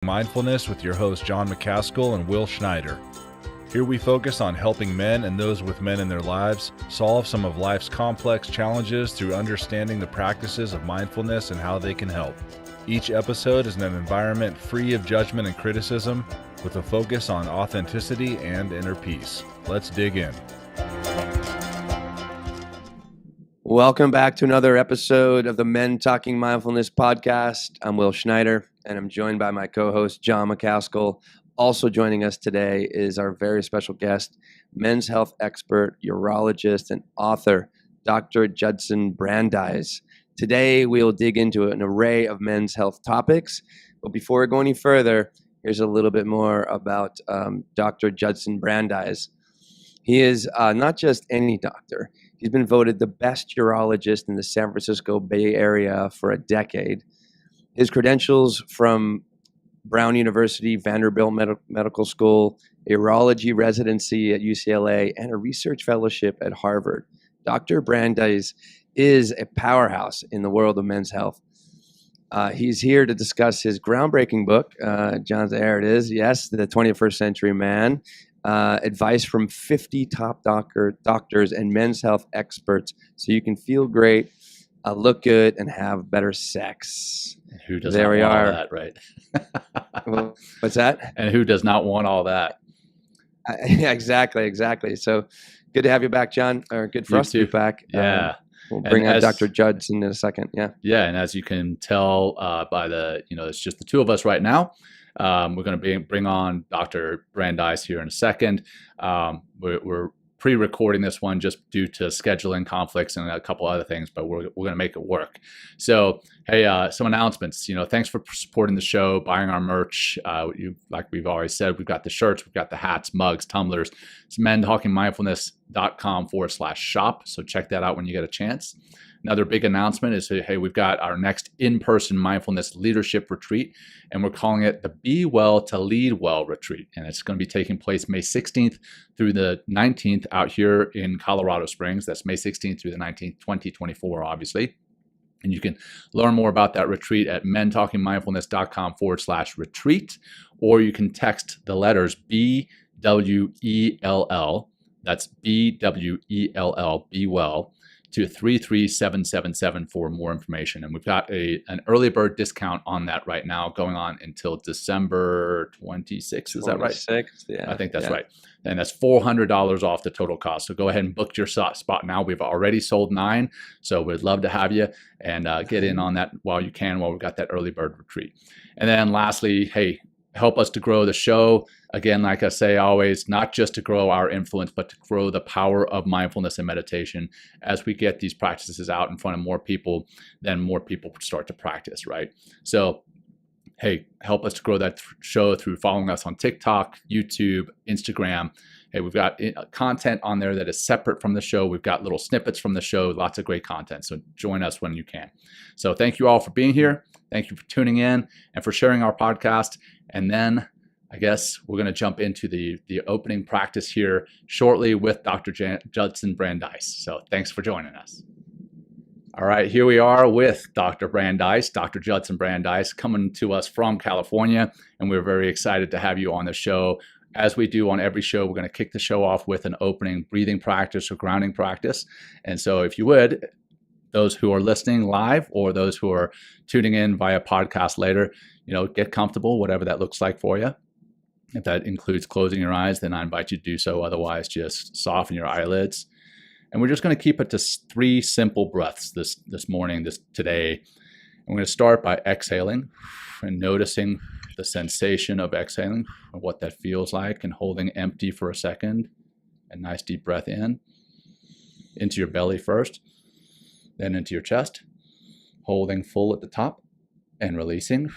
Mindfulness with your hosts John McCaskill and Will Schneider. Here we focus on helping men and those with men in their lives solve some of life's complex challenges through understanding the practices of mindfulness and how they can help. Each episode is in an environment free of judgment and criticism, with a focus on authenticity and inner peace. Let's dig in. Welcome back to another episode of the Men Talking Mindfulness podcast. I'm Will Schneider, and I'm joined by my co-host, John McCaskill. Also joining us today is our very special guest, men's health expert, urologist, and author, Dr. Judson Brandeis. Today, we'll dig into an array of men's health topics. But before we go any further, here's a little bit more about Dr. Judson Brandeis. He is not just any doctor. He's been voted the best urologist in the San Francisco Bay Area for a decade. His credentials from Brown University, Vanderbilt Medical School, a urology residency at UCLA, and a research fellowship at Harvard. Dr. Brandeis is a powerhouse in the world of men's health. He's here to discuss his groundbreaking book. John's, there it is. Yes, The 21st Century Man. Advice from 50 top doctors and men's health experts so you can feel great, look good, and have better sex. Who does not want all that, right? What's that? And who does not want all that? Yeah, exactly. So good to have you back, John, or good for us to be back. Yeah. We'll bring out Dr. Judson in a second. Yeah. Yeah. And as you can tell by the, it's just the two of us right now. We're going to bring on Dr. Brandeis here in a second. We're pre-recording this one just due to scheduling conflicts and a couple other things, but we're going to make it work. So, hey, some announcements. Thanks for supporting the show, buying our merch. Like we've already said, we've got the shirts, we've got the hats, mugs, tumblers. It's mentalkingmindfulness.com/shop. So check that out when you get a chance. Another big announcement is, hey, we've got our next in-person mindfulness leadership retreat, and we're calling it the Be Well to Lead Well retreat. And it's going to be taking place May 16th through the 19th out here in Colorado Springs. That's May 16th through the 19th, 2024, obviously. And you can learn more about that retreat at mentalkingmindfulness.com/retreat, or you can text the letters BWELL, that's BWELL, Be Well, to 33777 for more information. And we've got an early bird discount on that right now going on until December 26th. Is that right? 26th, yeah. I think that's right. And that's $400 off the total cost. So go ahead and book your spot now. We've already sold 9. So we'd love to have you and get in on that while you can, while we've got that early bird retreat. And then lastly, hey, help us to grow the show. Again, like I say always, not just to grow our influence, but to grow the power of mindfulness and meditation. As we get these practices out in front of more people, then more people start to practice, right? So, hey, help us to grow that show through following us on TikTok, YouTube, Instagram. Hey, we've got content on there that is separate from the show. We've got little snippets from the show, lots of great content. So join us when you can. So thank you all for being here. Thank you for tuning in and for sharing our podcast. And then I guess we're going to jump into the opening practice here shortly with Dr. Judson Brandeis. So thanks for joining us. All right, here we are with Dr. Brandeis, Dr. Judson Brandeis, coming to us from California. And we're very excited to have you on the show. As we do on every show, we're going to kick the show off with an opening breathing practice or grounding practice. And so if you would, those who are listening live or those who are tuning in via podcast later, get comfortable, whatever that looks like for you. If that includes closing your eyes, then I invite you to do so. Otherwise, just soften your eyelids. And we're just going to keep it to 3 simple breaths this morning, today. And we're going to start by exhaling and noticing the sensation of exhaling, and what that feels like, and holding empty for a second. A nice deep breath into your belly first, then into your chest, holding full at the top, and releasing,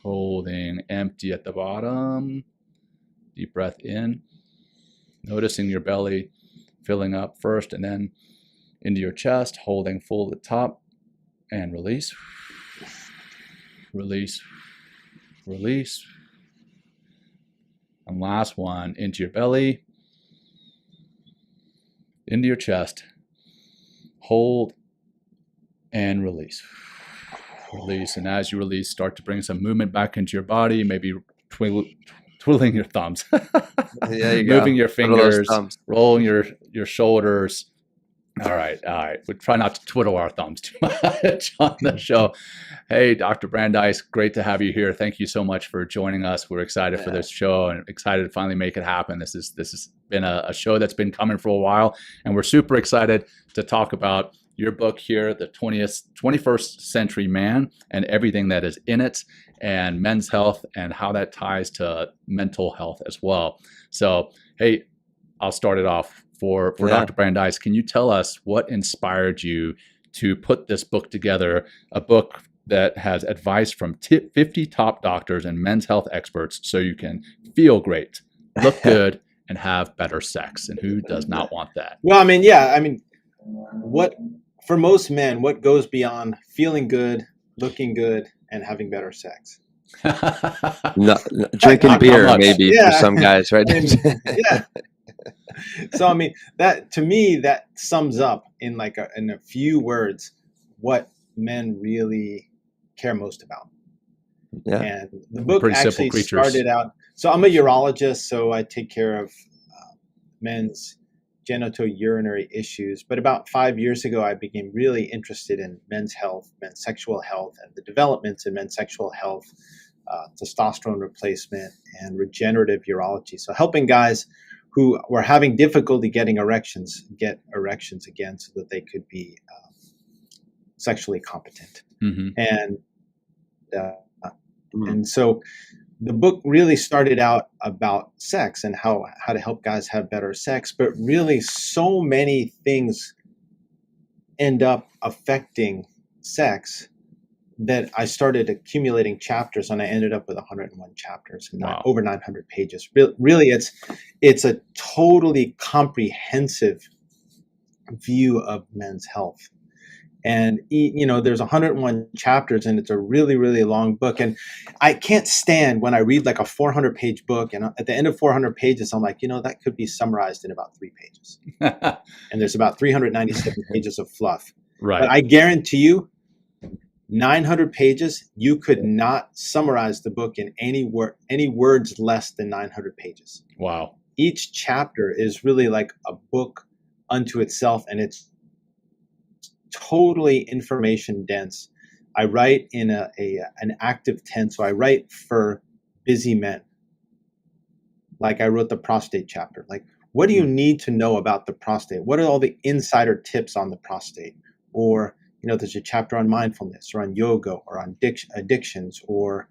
holding empty at the bottom. Deep breath in, noticing your belly filling up first and then into your chest, holding full at the top, and release. And last one, into your belly, into your chest, hold and release. Release. And as you release, start to bring some movement back into your body, maybe twiddling your thumbs, There you moving go. your Twiddle those fingers, thumbs. rolling your shoulders. All right. We try not to twiddle our thumbs too much on the show. Hey, Dr. Brandeis, great to have you here. Thank you so much for joining us. We're excited for this show and excited to finally make it happen. This has been a show that's been coming for a while, and we're super excited to talk about your book here, The 21st Century Man and everything that is in it, and men's health and how that ties to mental health as well. So, hey, I'll start it off. For Dr. Brandeis, can you tell us what inspired you to put this book together, a book that has advice from 50 top doctors and men's health experts so you can feel great, look good, and have better sex? And who does not want that? Well, what for most men, what goes beyond feeling good, looking good, and having better sex? Drinking beer, maybe for some guys, right? Yeah. So that to me, that sums up in a few words what men really care most about. Yeah. And the book actually started out. So I'm a urologist, so I take care of men's genitourinary issues. But about 5 years ago, I became really interested in men's health, men's sexual health, and the developments in men's sexual health, testosterone replacement, and regenerative urology. So helping guys who were having difficulty getting erections, get erections again so that they could be sexually competent. Mm-hmm. And so the book really started out about sex and how to help guys have better sex, but really so many things end up affecting sex that I started accumulating chapters, and I ended up with 101 chapters and over 900 pages. Really, it's a totally comprehensive view of men's health. And there's 101 chapters, and it's a really, really long book. And I can't stand when I read like a 400-page book, and at the end of 400 pages, I'm like, that could be summarized in about 3 pages. And there's about 397 pages of fluff. Right. But I guarantee you, 900 pages, you could not summarize the book in any words less than 900 pages. Wow. Each chapter is really like a book unto itself, and it's totally information dense. I write in an active tense, so I write for busy men. Like I wrote the prostate chapter. Like, what do you need to know about the prostate? What are all the insider tips on the prostate? Or there's a chapter on mindfulness or on yoga or on addictions or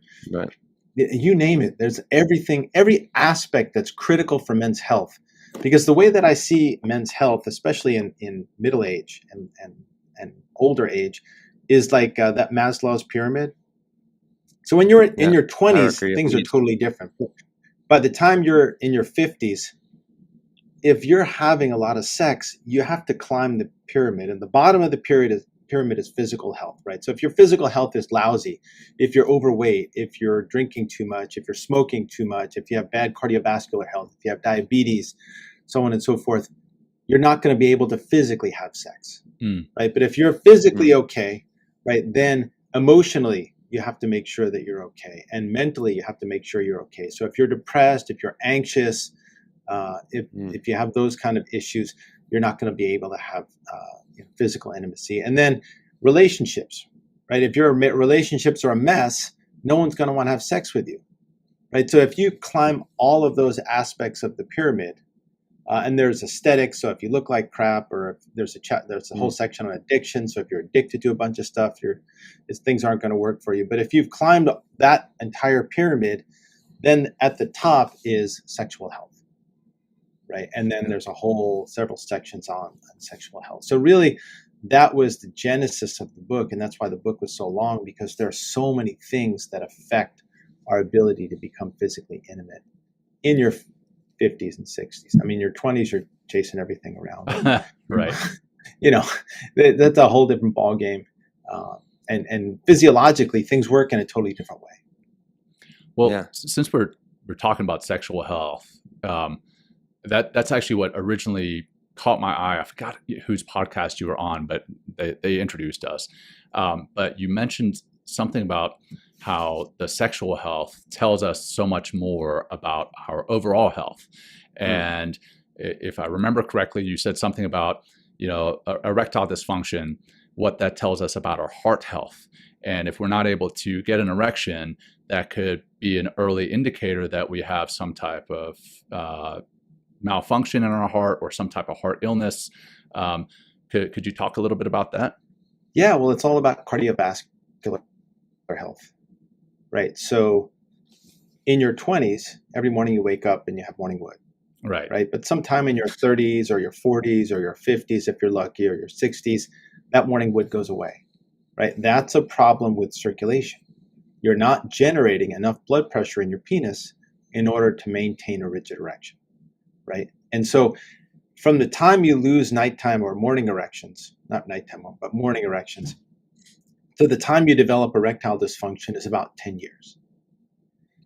you name it. There's everything, every aspect that's critical for men's health. Because the way that I see men's health, especially in middle age and older age, is like that Maslow's pyramid. So when you're in your 20s, things are totally different. By the time you're in your 50s, if you're having a lot of sex, you have to climb the pyramid. And the bottom of the pyramid is physical health, right? So if your physical health is lousy, if you're overweight, if you're drinking too much, if you're smoking too much, if you have bad cardiovascular health, if you have diabetes, so on and so forth, you're not going to be able to physically have sex, right? But if you're physically okay, right, then emotionally, you have to make sure that you're okay. And mentally, you have to make sure you're okay. So if you're depressed, if you're anxious, if you have those kind of issues, you're not going to be able to have physical intimacy. And then relationships, right? If your relationships are a mess, no one's going to want to have sex with you, right? So if you climb all of those aspects of the pyramid, and there's aesthetics, so if you look like crap, or if there's a whole section on addiction, so if you're addicted to a bunch of stuff, things aren't going to work for you. But if you've climbed that entire pyramid, then at the top is sexual health. Right. And then there's several sections on sexual health. So really, that was the genesis of the book. And that's why the book was so long, because there are so many things that affect our ability to become physically intimate in your 50s and 60s. I mean, your 20s, you're chasing everything around. Right. That's a whole different ballgame. And physiologically, things work in a totally different way. Well, since we're talking about sexual health, that's actually what originally caught my eye. I forgot whose podcast you were on, but they introduced us. But you mentioned something about how the sexual health tells us so much more about our overall health. And if I remember correctly, you said something about, erectile dysfunction, what that tells us about our heart health. And if we're not able to get an erection, that could be an early indicator that we have some type of malfunction in our heart or some type of heart illness. Could you talk a little bit about that? Yeah, well, it's all about cardiovascular health, right? So in your 20s, every morning you wake up and you have morning wood, right? But sometime in your 30s or your 40s or your 50s, if you're lucky, or your 60s, that morning wood goes away, right? That's a problem with circulation. You're not generating enough blood pressure in your penis in order to maintain a rigid erection, right? And so from the time you lose nighttime or morning erections, not nighttime, but morning erections, to the time you develop erectile dysfunction is about 10 years.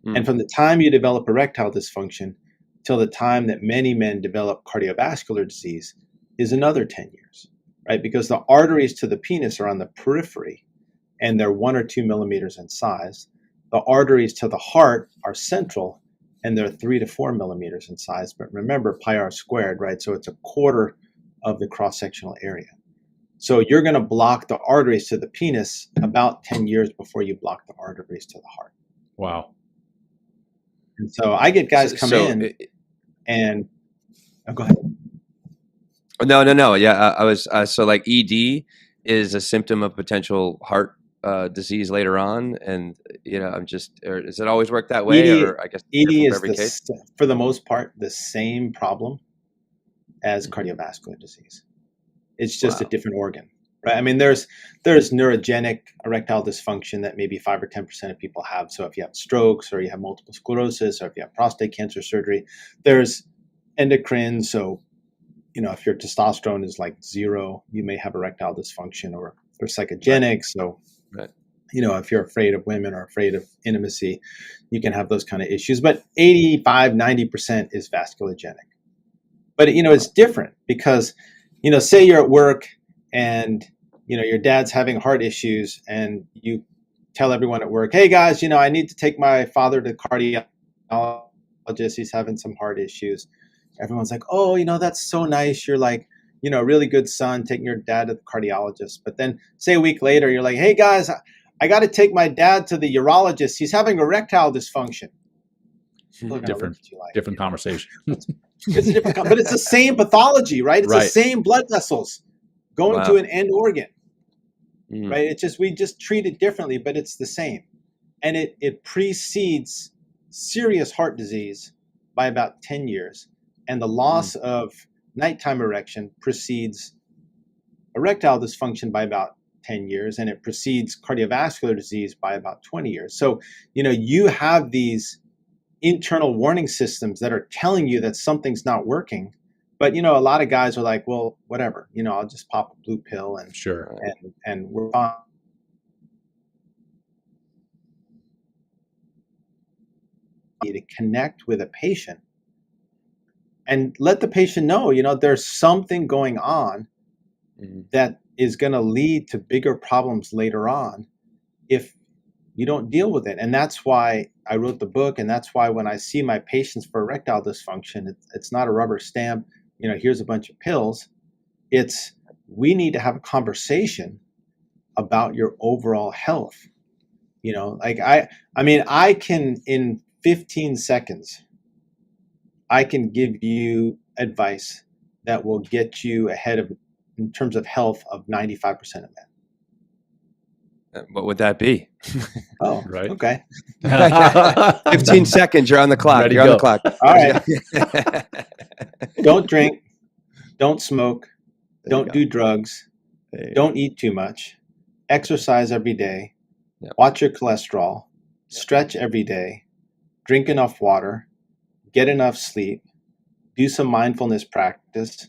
And from the time you develop erectile dysfunction till the time that many men develop cardiovascular disease is another 10 years, right? Because the arteries to the penis are on the periphery and they're 1 or 2 millimeters in size. The arteries to the heart are central and they're 3 to 4 millimeters in size. But remember, pi r squared, right? So it's a quarter of the cross-sectional area. So you're going to block the arteries to the penis about 10 years before you block the arteries to the heart. Wow. And so I get guys come in and go ahead. No. Yeah, I was so like ED is a symptom of potential heart disease later on, and I'm just, or does it always work that way? ED, or I guess ED is every case? for the most part the same problem as cardiovascular disease. It's just a different organ, right? I mean, there's neurogenic erectile dysfunction that maybe 5 or 10% of people have. So if you have strokes or you have multiple sclerosis or if you have prostate cancer surgery, there's endocrine. So, if your testosterone is like 0, you may have erectile dysfunction, or psychogenic. So, if you're afraid of women or afraid of intimacy, you can have those kind of issues. But 85, 90% is vasculogenic. But, it's different because, say you're at work and, your dad's having heart issues and you tell everyone at work, hey guys, I need to take my father to the cardiologist. He's having some heart issues. Everyone's like, oh, that's so nice. You're like, a really good son taking your dad to the cardiologist. But then say a week later, you're like, hey guys, I got to take my dad to the urologist. He's having erectile dysfunction. Different conversation. It's a different, but it's the same pathology, right? It's the same blood vessels going to an end organ, right? It's just, we just treat it differently, but it's the same. And it precedes serious heart disease by about 10 years. And the loss of nighttime erection precedes erectile dysfunction by about 10 years. And it precedes cardiovascular disease by about 20 years. So, you have these internal warning systems that are telling you that something's not working. But, a lot of guys are like, well, whatever, I'll just pop a blue pill and and we're fine. To connect with a patient and let the patient know, there's something going on that is going to lead to bigger problems later on if you don't deal with it. And that's why I wrote the book. And that's why when I see my patients for erectile dysfunction, it's not a rubber stamp, here's a bunch of pills. It's, we need to have a conversation about your overall health. I can, in 15 seconds, I can give you advice that will get you ahead of, in terms of health, of 95% of men. What would that be? Oh, right. Okay. 15 seconds. You're on the clock. Ready, you're go. on the clock. All right. Don't drink. Don't smoke. Don't do drugs. Don't eat too much. Exercise every day. Yep. Watch your cholesterol. Stretch every day. Drink enough water. Get enough sleep. Do some mindfulness practice.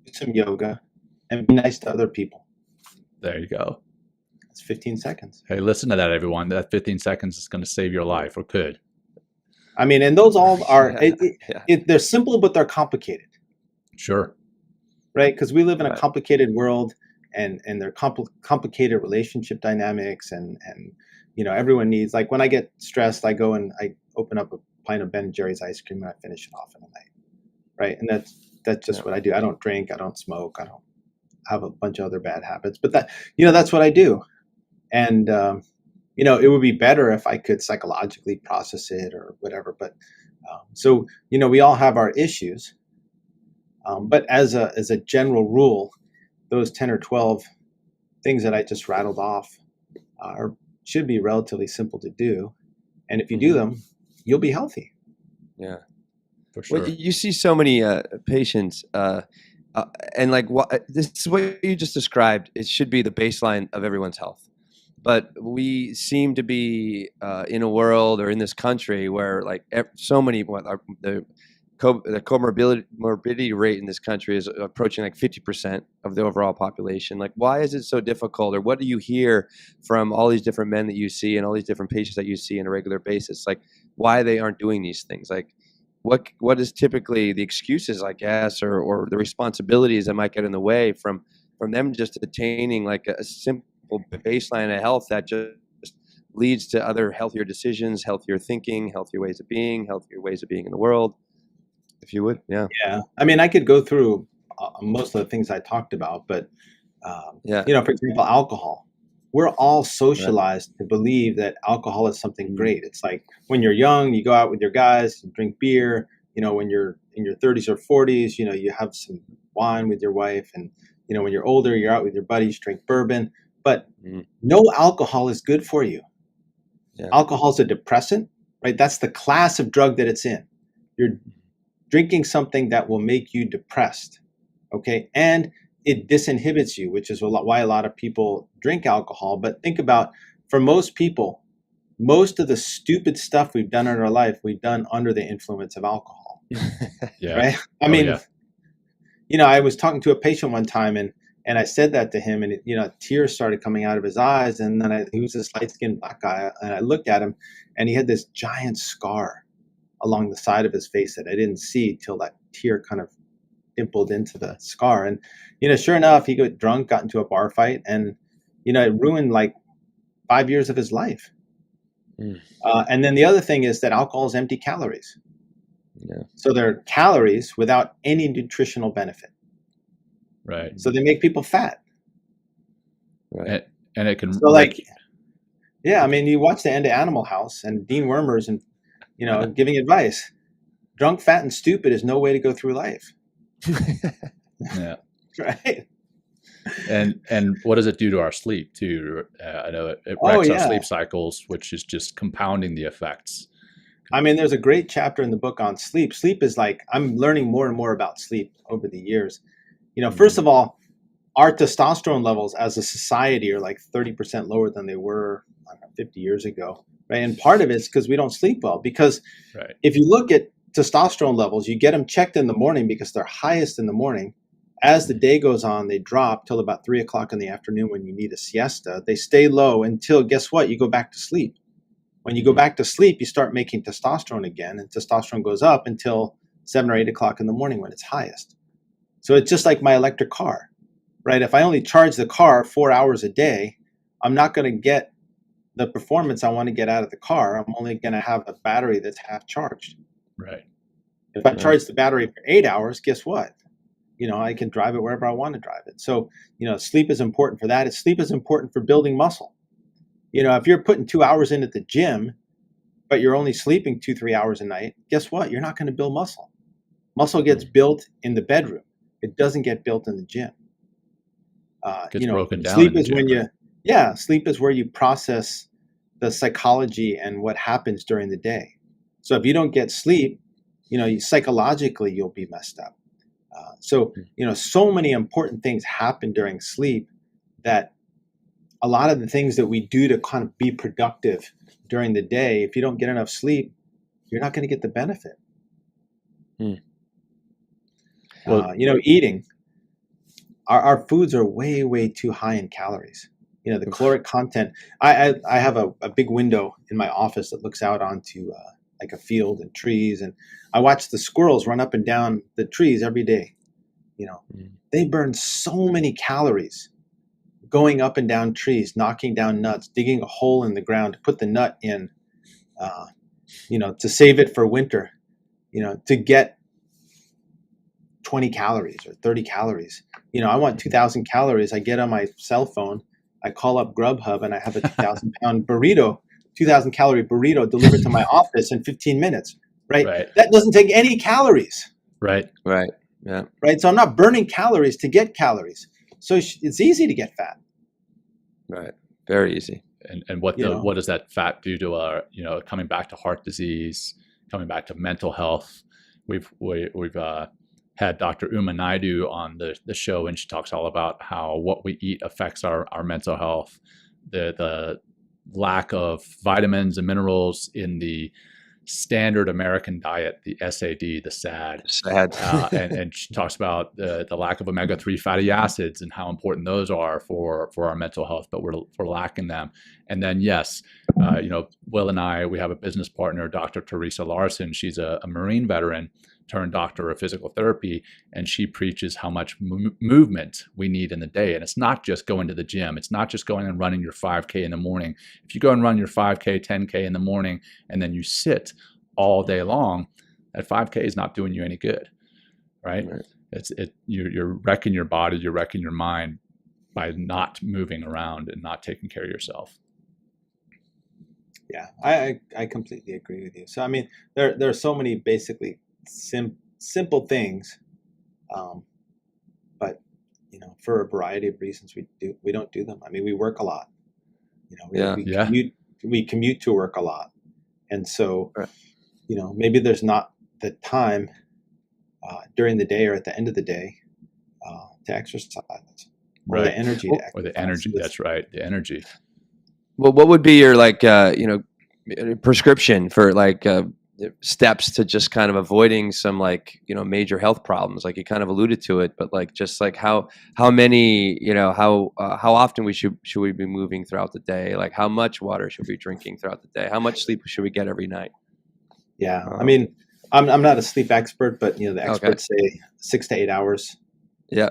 Do some yoga. And be nice to other people. There you go. 15 seconds. Hey, listen to that, everyone. That 15 seconds is going to save your life, or could. I mean, and those all are, they're simple, but they're complicated. Sure. Right? Because we live in a complicated world, and they're complicated relationship dynamics, and everyone needs, like, when I get stressed, I go and I open up a pint of Ben & Jerry's ice cream and I finish it off in a night, right? And that's just what I do. I don't drink, I don't smoke, I don't have a bunch of other bad habits, but that's what I do. And it would be better if I could psychologically process it or whatever, but so we all have our issues, but as a general rule, those 10 or 12 things that I just rattled off should be relatively simple to do, and if you do them, you'll be healthy. Yeah, for sure. Well, you see so many patients, and like this is what you just described. It should be the baseline of everyone's health, but we seem to be in a world or in this country where like so many the morbidity rate in this country is approaching like 50% of the overall population. Like, why is it so difficult, or what do you hear from all these different men that you see and all these different patients that you see on a regular basis? Like, why they aren't doing these things? Like, what is typically the excuses, I guess, or the responsibilities that might get in the way from them just attaining like a simple baseline of health that just leads to other healthier decisions, healthier thinking, healthier ways of being in the world, if you would. Yeah. I mean, I could go through most of the things I talked about, but for example, alcohol. We're all socialized to believe that alcohol is something great. It's like when you're young, you go out with your guys, you drink beer. When you're in your 30s or 40s, you have some wine with your wife, and when you're older, you're out with your buddies, drink bourbon. But no alcohol is good for you. Yeah. Alcohol is a depressant, right? That's the class of drug that it's in. You're drinking something that will make you depressed, okay? And it disinhibits you, which is why a lot of people drink alcohol. But think about, for most people, most of the stupid stuff we've done in our life, we've done under the influence of alcohol. Yeah. Right? I mean, I was talking to a patient one time, and I said that to him, and tears started coming out of his eyes. And then he was this light-skinned black guy, and I looked at him, and he had this giant scar along the side of his face that I didn't see till that tear kind of dimpled into the scar. And sure enough, he got drunk, got into a bar fight, and it ruined like 5 years of his life. And then the other thing is that alcohol is empty calories. Yeah. So they're calories without any nutritional benefit. Right. So they make people fat. Right. And it can. So like, I mean, you watch the end of Animal House and Dean Wormers and giving advice. Drunk, fat, and stupid is no way to go through life. Yeah. Right. And what does it do to our sleep too? I know it wrecks our sleep cycles, which is just compounding the effects. I mean, there's a great chapter in the book on sleep. Sleep is like, I'm learning more and more about sleep over the years. First of all, our testosterone levels as a society are like 30% lower than they were 50 years ago. Right. And part of it is because we don't sleep well, because if you look at testosterone levels, you get them checked in the morning because they're highest in the morning. As the day goes on, they drop till about 3 o'clock in the afternoon when you need a siesta. They stay low until, guess what? You go back to sleep. When you go back to sleep, you start making testosterone again, and testosterone goes up until 7 or 8 o'clock in the morning when it's highest. So it's just like my electric car, right? If I only charge the car 4 hours a day, I'm not going to get the performance I want to get out of the car. I'm only going to have a battery that's half charged. Right. If I charge the battery for 8 hours, guess what? I can drive it wherever I want to drive it. So, sleep is important for that. Sleep is important for building muscle. If you're putting 2 hours in at the gym, but you're only sleeping 2-3 hours a night, guess what? You're not going to build muscle. Muscle gets built in the bedroom. It doesn't get built in the gym. Gets broken down. Sleep is when sleep is where you process the psychology and what happens during the day. So if you don't get sleep, psychologically you'll be messed up. So many important things happen during sleep that a lot of the things that we do to kind of be productive during the day, if you don't get enough sleep, you're not going to get the benefit. Eating. Our foods are way, way too high in calories. The caloric content. I have a big window in my office that looks out onto like a field and trees, and I watch the squirrels run up and down the trees every day. They burn so many calories going up and down trees, knocking down nuts, digging a hole in the ground to put the nut in, to save it for winter, to get 20 calories or 30 calories. I want 2,000 calories. I get on my cell phone, I call up Grubhub, and I have a 2,000-pound burrito, 2,000 calorie burrito delivered to my office in 15 minutes, right? That doesn't take any calories. Right. Yeah. Right. So I'm not burning calories to get calories. So it's easy to get fat. Right. Very easy. And what does that fat do to our, coming back to heart disease, coming back to mental health? We've had Dr. Uma Naidu on the show, and she talks all about how what we eat affects our mental health, the lack of vitamins and minerals in the standard American diet, the SAD, the SAD. And she talks about the lack of omega-3 fatty acids and how important those are for our mental health, but we're lacking them. And then, yes, Will and I, we have a business partner, Dr. Teresa Larson. She's a Marine veteran turned doctor of physical therapy, and she preaches how much movement we need in the day. And it's not just going to the gym. It's not just going and running your 5K in the morning. If you go and run your 5K, 10K in the morning, and then you sit all day long, that 5K is not doing you any good, right? You're wrecking your body, you're wrecking your mind by not moving around and not taking care of yourself. Yeah, I completely agree with you. So I mean, there are so many basically simple things, but for a variety of reasons we don't do them. I mean, we work a lot. We commute to work a lot, and so maybe there's not the time during the day or at the end of the day to exercise, or the energy to exercise. Or the energy. That's right, the energy. Well, what would be your prescription for steps to just kind of avoiding some major health problems? Like you kind of alluded to it, but how many, how often should we be moving throughout the day? Like how much water should we be drinking throughout the day? How much sleep should we get every night? Yeah, I mean, I'm not a sleep expert, but the experts say 6 to 8 hours. Yeah.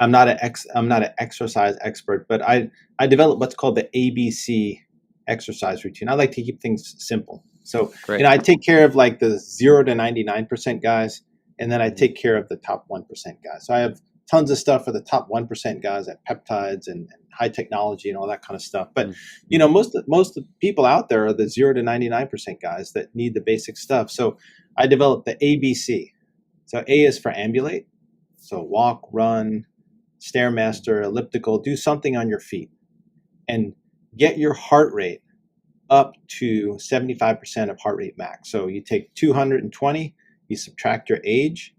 I'm not an exercise expert, but I developed what's called the ABC exercise routine. I like to keep things simple. So, I take care of the 0 to 99% guys, and then I take care of the top 1% guys. So I have tons of stuff for the top 1% guys at peptides and high technology and all that kind of stuff. But, most of the people out there are the 0 to 99% guys that need the basic stuff. So I developed the ABC. So A is for ambulate. So walk, run, Stairmaster, elliptical, do something on your feet and get your heart rate up to 75% of heart rate max. So you take 220, you subtract your age,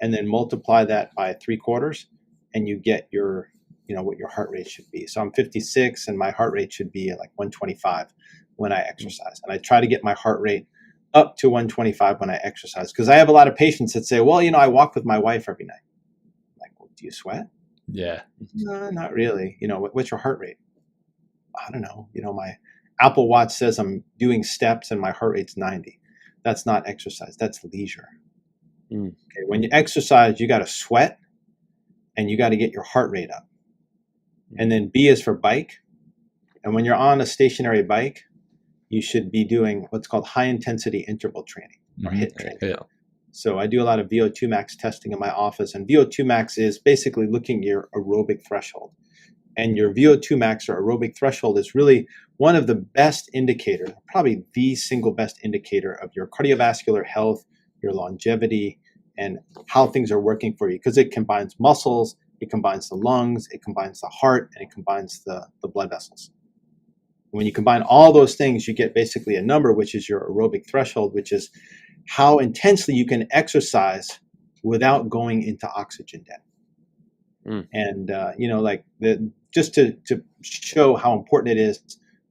and then multiply that by 3/4, and you get your, what your heart rate should be. So I'm 56 and my heart rate should be at 125 when I exercise. And I try to get my heart rate up to 125 when I exercise, because I have a lot of patients that say, well, I walk with my wife every night. I'm like, well, do you sweat? Yeah. No, not really. What's your heart rate? I don't know. My Apple Watch says I'm doing steps and my heart rate's 90. That's not exercise. That's leisure. Okay. When you exercise, you got to sweat and you got to get your heart rate up. And then B is for bike. And when you're on a stationary bike, you should be doing what's called high intensity interval training or HIIT training. Yeah. So I do a lot of VO2 max testing in my office, and VO2 max is basically looking at your aerobic threshold. And your VO2 max or aerobic threshold is really one of the best indicators, probably the single best indicator of your cardiovascular health, your longevity, and how things are working for you, because it combines muscles, it combines the lungs, it combines the heart, and it combines the blood vessels. When you combine all those things, you get basically a number, which is your aerobic threshold, which is how intensely you can exercise without going into oxygen debt. And, just to show how important it is,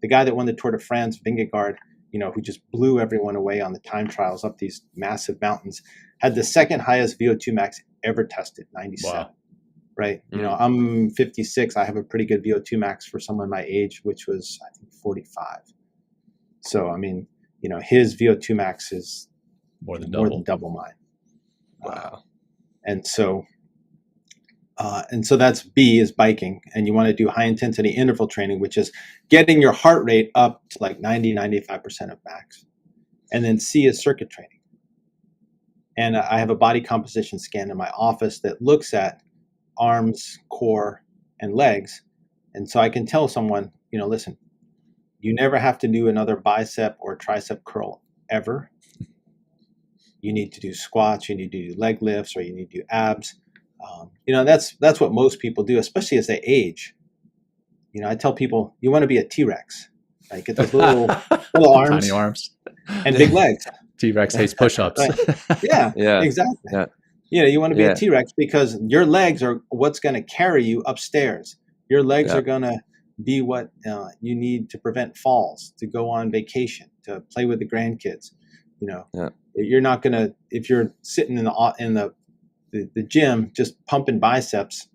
the guy that won the Tour de France, Vingegaard, who just blew everyone away on the time trials up these massive mountains, had the second highest VO2 max ever tested, 97. Wow. Right. I'm 56. I have a pretty good VO2 max for someone my age, which was, I think, 45. So, I mean, his VO2 max is more than double mine. Wow. And so, And so that's B is biking. And you want to do high intensity interval training, which is getting your heart rate up to like 90-95% of max. And then C is circuit training. And I have a body composition scan in my office that looks at arms, core, and legs. And so I can tell someone, listen, you never have to do another bicep or tricep curl ever. You need to do squats, you need to do leg lifts, or you need to do abs. That's what most people do, especially as they age. I tell people, you want to be a T-Rex, right? Get those little arms, tiny arms, and big legs. T-Rex hates push-ups. Right. Yeah, exactly. Yeah. You want to be a T-Rex because your legs are what's going to carry you upstairs. Your legs are going to be what you need to prevent falls, to go on vacation, to play with the grandkids. You're not going to, if you're sitting in the gym just pumping biceps,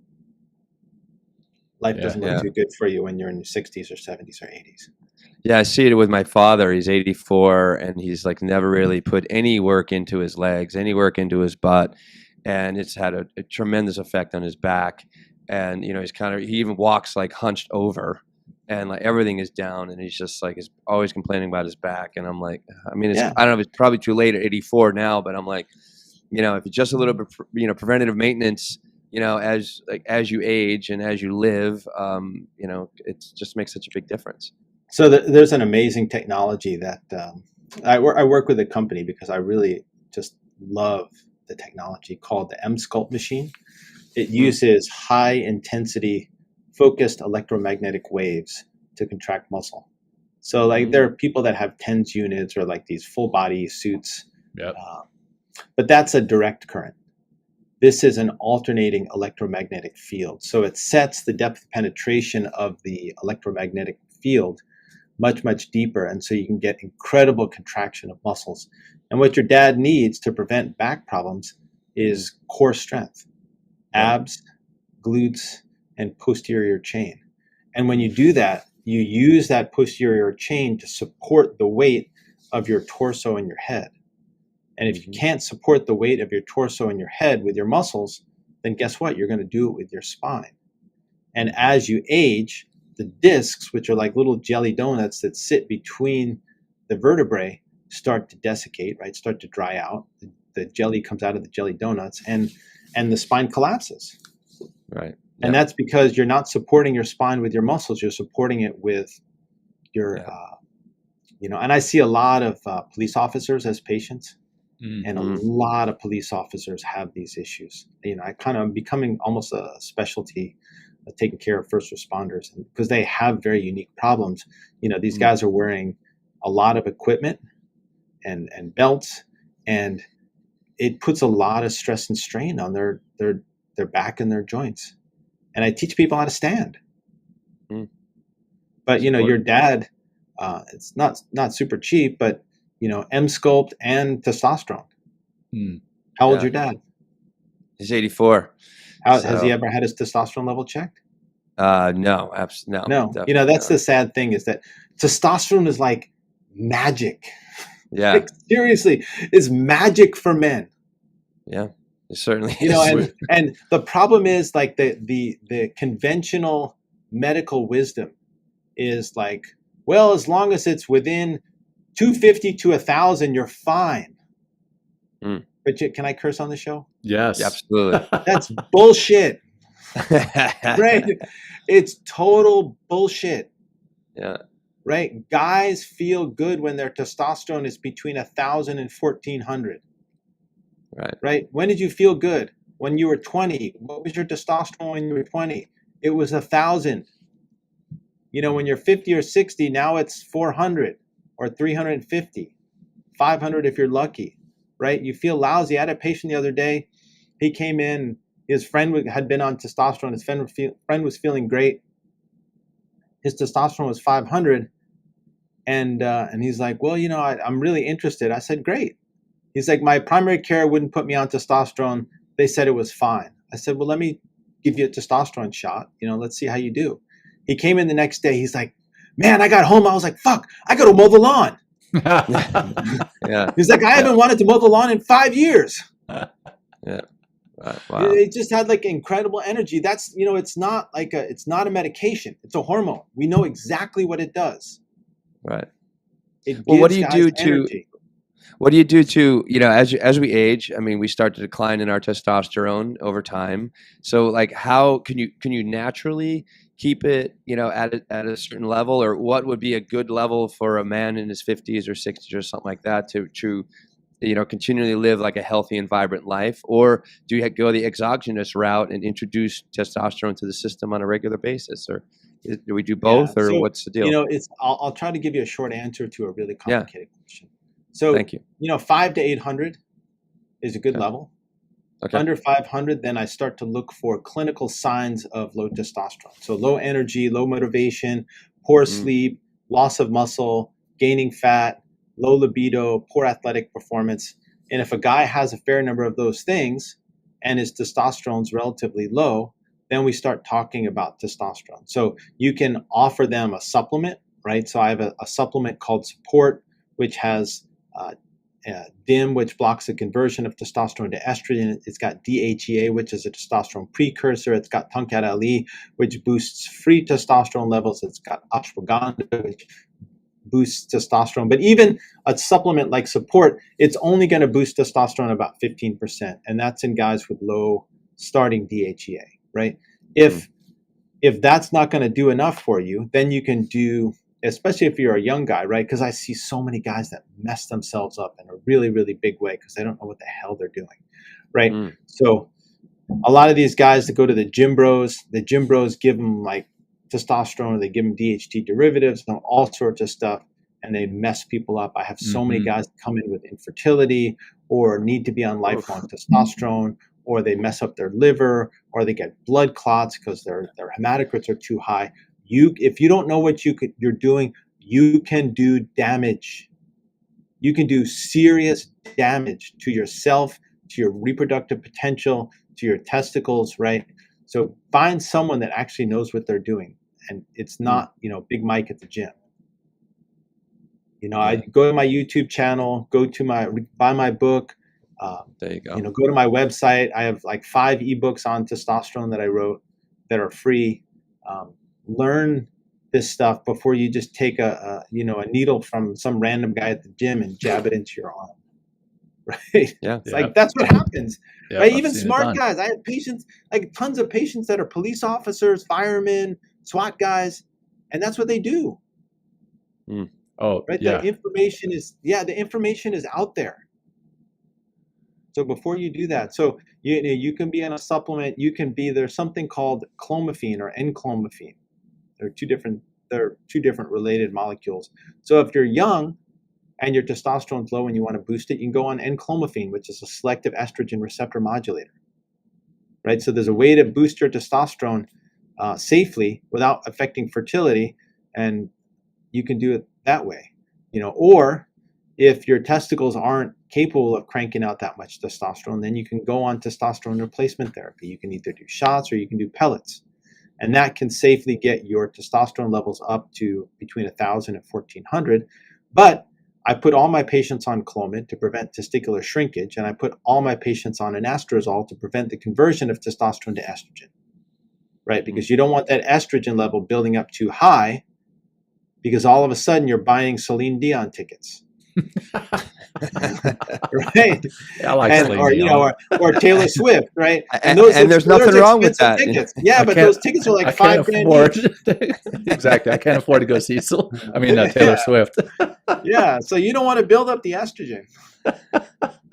life doesn't look too good for you when you're in your 60s or 70s or 80s. Yeah, I see it with my father. He's 84 and he's like never really put any work into his legs, any work into his butt. And it's had a tremendous effect on his back. And, he even walks like hunched over and like everything is down. And he's just like, he's always complaining about his back. And I'm like, I don't know if it's probably too late at 84 now, but I'm like, if it's just a little bit, preventative maintenance, as you age and as you live, it just makes such a big difference. So there's an amazing technology that I work with a company because I really just love the technology called the mSculpt machine. It uses high intensity focused electromagnetic waves to contract muscle. So there are people that have TENS units or like these full body suits, but that's a direct current. This is an alternating electromagnetic field. So it sets the depth of penetration of the electromagnetic field much, much deeper. And so you can get incredible contraction of muscles. And what your dad needs to prevent back problems is core strength, abs, glutes, and posterior chain. And when you do that, you use that posterior chain to support the weight of your torso and your head. And if you can't support the weight of your torso and your head with your muscles, then guess what? You're going to do it with your spine. And as you age, the discs, which are like little jelly donuts that sit between the vertebrae, start to desiccate, right? Start to dry out. The jelly comes out of the jelly donuts and the spine collapses. Right. And that's because you're not supporting your spine with your muscles. You're supporting it with your, and I see a lot of police officers as patients. And a lot of police officers have these issues. I kind of am becoming almost a specialty of taking care of first responders because they have very unique problems. These guys are wearing a lot of equipment and belts, and it puts a lot of stress and strain on their back and their joints. And I teach people how to stand. But your dad, it's not super cheap, but mSculpt and testosterone. How old's your dad? He's 84. Has he ever had his testosterone level checked? No. That's the sad thing is that testosterone is like magic. Yeah. Like, seriously, it's magic for men. Yeah, it certainly is. And the problem is like the conventional medical wisdom is like, well, as long as it's within 250 to 1,000, you're fine. But can I curse on the show? Yes, absolutely. That's bullshit. Right? It's total bullshit. Yeah. Right? Guys feel good when their testosterone is between 1,000 and 1,400. Right? When did you feel good? When you were 20. What was your testosterone when you were 20? It was 1,000. When you're 50 or 60, now it's 400 or 350, 500 if you're lucky. Right? You feel lousy. I had a patient the other day. He came in. His friend had been on testosterone. His friend was feeling great. His testosterone was 500. And he's like, well, I'm really interested. I said, great. He's like, my primary care wouldn't put me on testosterone. They said it was fine. I said, well, let me give you a testosterone shot. Let's see how you do. He came in the next day. He's like, man, I got home. I was like, fuck, I got to mow the lawn. Yeah. He's like, I haven't wanted to mow the lawn in 5 years. Yeah. Wow. They just had like incredible energy. That's, it's not a medication. It's a hormone. We know exactly what it does. Right. It Well, gives guys energy. What do you do to, as we age, I mean, we start to decline in our testosterone over time. So like, how can you naturally keep it, at a certain level, or what would be a good level for a man in his 50s or 60s or something like that to continually live like a healthy and vibrant life? Or do you go the exogenous route and introduce testosterone to the system on a regular basis? Or do we do both, or So, what's the deal? I'll try to give you a short answer to a really Yeah. complicated question. So, Thank you. 5 to 800 is a good Okay. level. Okay. Under 500, then I start to look for clinical signs of low testosterone. So low energy, low motivation, poor sleep, loss of muscle, gaining fat, low libido, poor athletic performance. And if a guy has a fair number of those things and his testosterone is relatively low, then we start talking about testosterone. So you can offer them a supplement, right? So I have a supplement called Support, which has DIM, which blocks the conversion of testosterone to estrogen. It's got DHEA, which is a testosterone precursor. It's got Tongkat Ali, which boosts free testosterone levels. It's got ashwagandha, which boosts testosterone. But even a supplement like Support, it's only going to boost testosterone about 15%. And that's in guys with low starting DHEA, right? If that's not going to do enough for you, then you can do, especially if you're a young guy, right? Because I see so many guys that mess themselves up in a really, really big way because they don't know what the hell they're doing, right? So a lot of these guys that go to the gym bros give them like testosterone, they give them DHT derivatives and all sorts of stuff, and they mess people up. I have so many guys that come in with infertility or need to be on lifelong testosterone, or they mess up their liver, or they get blood clots because their hematocrits are too high. If you don't know what you're doing, you can do damage. You can do serious damage to yourself, to your reproductive potential, to your testicles, right? So find someone that actually knows what they're doing, and it's not, Big Mike at the gym. I go to my YouTube channel, buy my book. There you go. Go to my website. I have like 5 ebooks on testosterone that I wrote that are free. Learn this stuff before you just take a needle from some random guy at the gym and jab it into your arm, right? Yeah. It's like, that's what happens, right? Even seen it smart done. guys. I have patients, like tons of patients that are police officers, firemen, SWAT guys, and that's what they do. Oh, right? yeah. The information is out there. So before you do that, so you can be on a supplement. There's something called clomiphene or N-clomiphene. They're two different related molecules. So if you're young and your testosterone's low and you want to boost it, you can go on N-clomiphene, which is a selective estrogen receptor modulator. Right? So there's a way to boost your testosterone safely without affecting fertility, and you can do it that way. Or if your testicles aren't capable of cranking out that much testosterone, then you can go on testosterone replacement therapy. You can either do shots or you can do pellets. And that can safely get your testosterone levels up to between 1,000 and 1,400. But I put all my patients on Clomid to prevent testicular shrinkage, and I put all my patients on anastrozole to prevent the conversion of testosterone to estrogen, right? Because you don't want that estrogen level building up too high, because all of a sudden you're buying Celine Dion tickets. Right? I like Celine Dion. or Taylor Swift, right? And there's nothing wrong with that. Tickets. Yeah, but those tickets are like $5,000 each. Exactly. I can't afford to go see Taylor Swift. Yeah, so you don't want to build up the estrogen.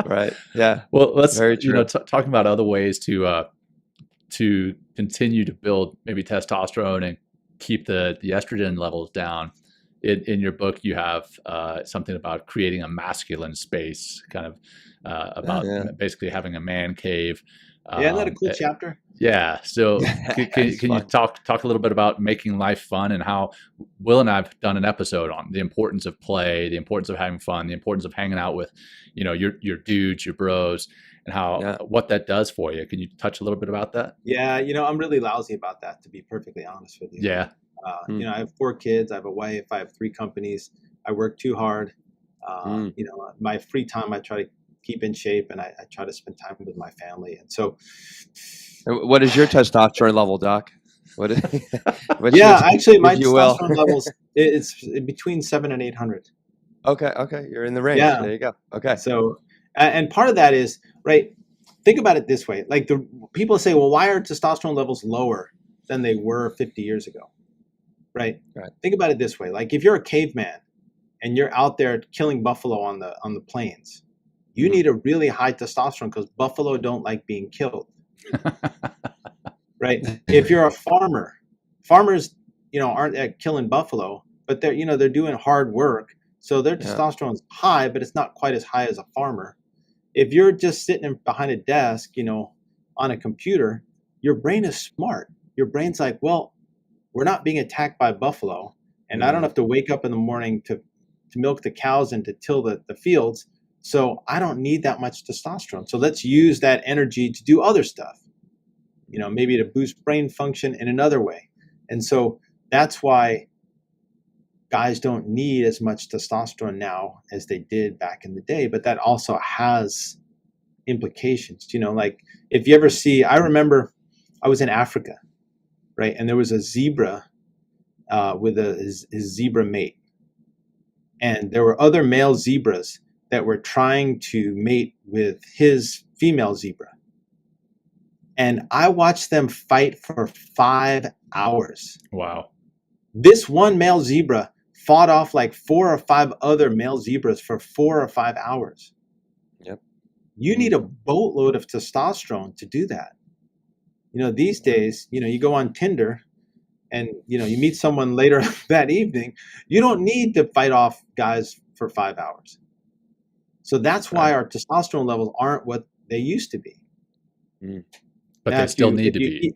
Right. Yeah. Well, let's Very true. talking about other ways to continue to build maybe testosterone and keep the estrogen levels down. In your book, you have something about creating a masculine space, kind of about basically having a man cave. Isn't that a cool chapter? Yeah. So can you talk a little bit about making life fun, and how Will and I have done an episode on the importance of play, the importance of having fun, the importance of hanging out with, your dudes, your bros, and how what that does for you. Can you touch a little bit about that? Yeah, I'm really lousy about that, to be perfectly honest with you. Yeah. I have 4 kids. I have a wife. I have 3 companies. I work too hard. My free time, I try to keep in shape, and I try to spend time with my family. And so, What is your testosterone level, Doc? What? What's yeah, your, actually, my if you will? testosterone levels, it's between 700 and 800. Okay, you're in the range. Yeah. There you go. Okay. So, and part of that is, right, think about it this way. Like, the people say, well, why are testosterone levels lower than they were 50 years ago? Right? Right. Think about it this way. Like, if you're a caveman and you're out there killing buffalo on the plains, you need a really high testosterone because buffalo don't like being killed. Right? If you're a farmer, farmers, aren't killing buffalo, but they're doing hard work. So their testosterone is high, but it's not quite as high as a farmer. If you're just sitting behind a desk, on a computer, your brain is smart. Your brain's like, well, we're not being attacked by buffalo, and I don't have to wake up in the morning to milk the cows and to till the fields. So I don't need that much testosterone. So let's use that energy to do other stuff, maybe to boost brain function in another way. And so that's why guys don't need as much testosterone now as they did back in the day. But that also has implications, like if you ever see, I remember I was in Africa, right? And there was a zebra with his zebra mate. And there were other male zebras that were trying to mate with his female zebra. And I watched them fight for 5 hours. Wow. This one male zebra fought off like 4 or 5 other male zebras for 4 or 5 hours. Yep. You need a boatload of testosterone to do that. These days, you go on Tinder and, you meet someone later that evening. You don't need to fight off guys for 5 hours. So that's why our testosterone levels aren't what they used to be. But Now, they still need to be.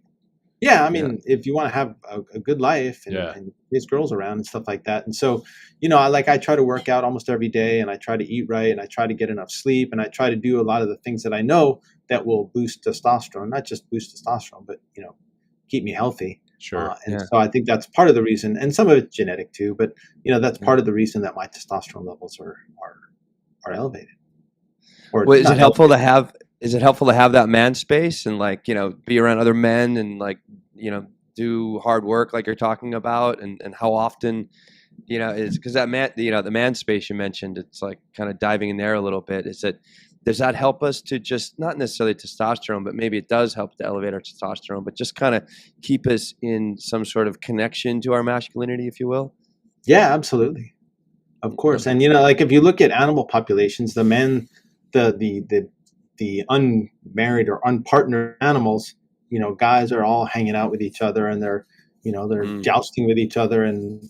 Yeah, I mean, if you want to have a good life and chase girls around and stuff like that. And so, I try to work out almost every day, and I try to eat right, and I try to get enough sleep, and I try to do a lot of the things that I know that will boost testosterone, not just boost testosterone, but, keep me healthy. Sure. So I think that's part of the reason, and some of it's genetic too, but, that's part of the reason that my testosterone levels are elevated. Or Well, is it helpful to have that man space and be around other men and do hard work like you're talking about, and how often is, because that man, the man space you mentioned, it's like kind of diving in there a little bit. Does that help us to just, not necessarily testosterone, but maybe it does help to elevate our testosterone, but just kind of keep us in some sort of connection to our masculinity, if you will? Yeah, absolutely. Of course. And, if you look at animal populations, the men, the unmarried or unpartnered animals, guys are all hanging out with each other, and they're jousting with each other and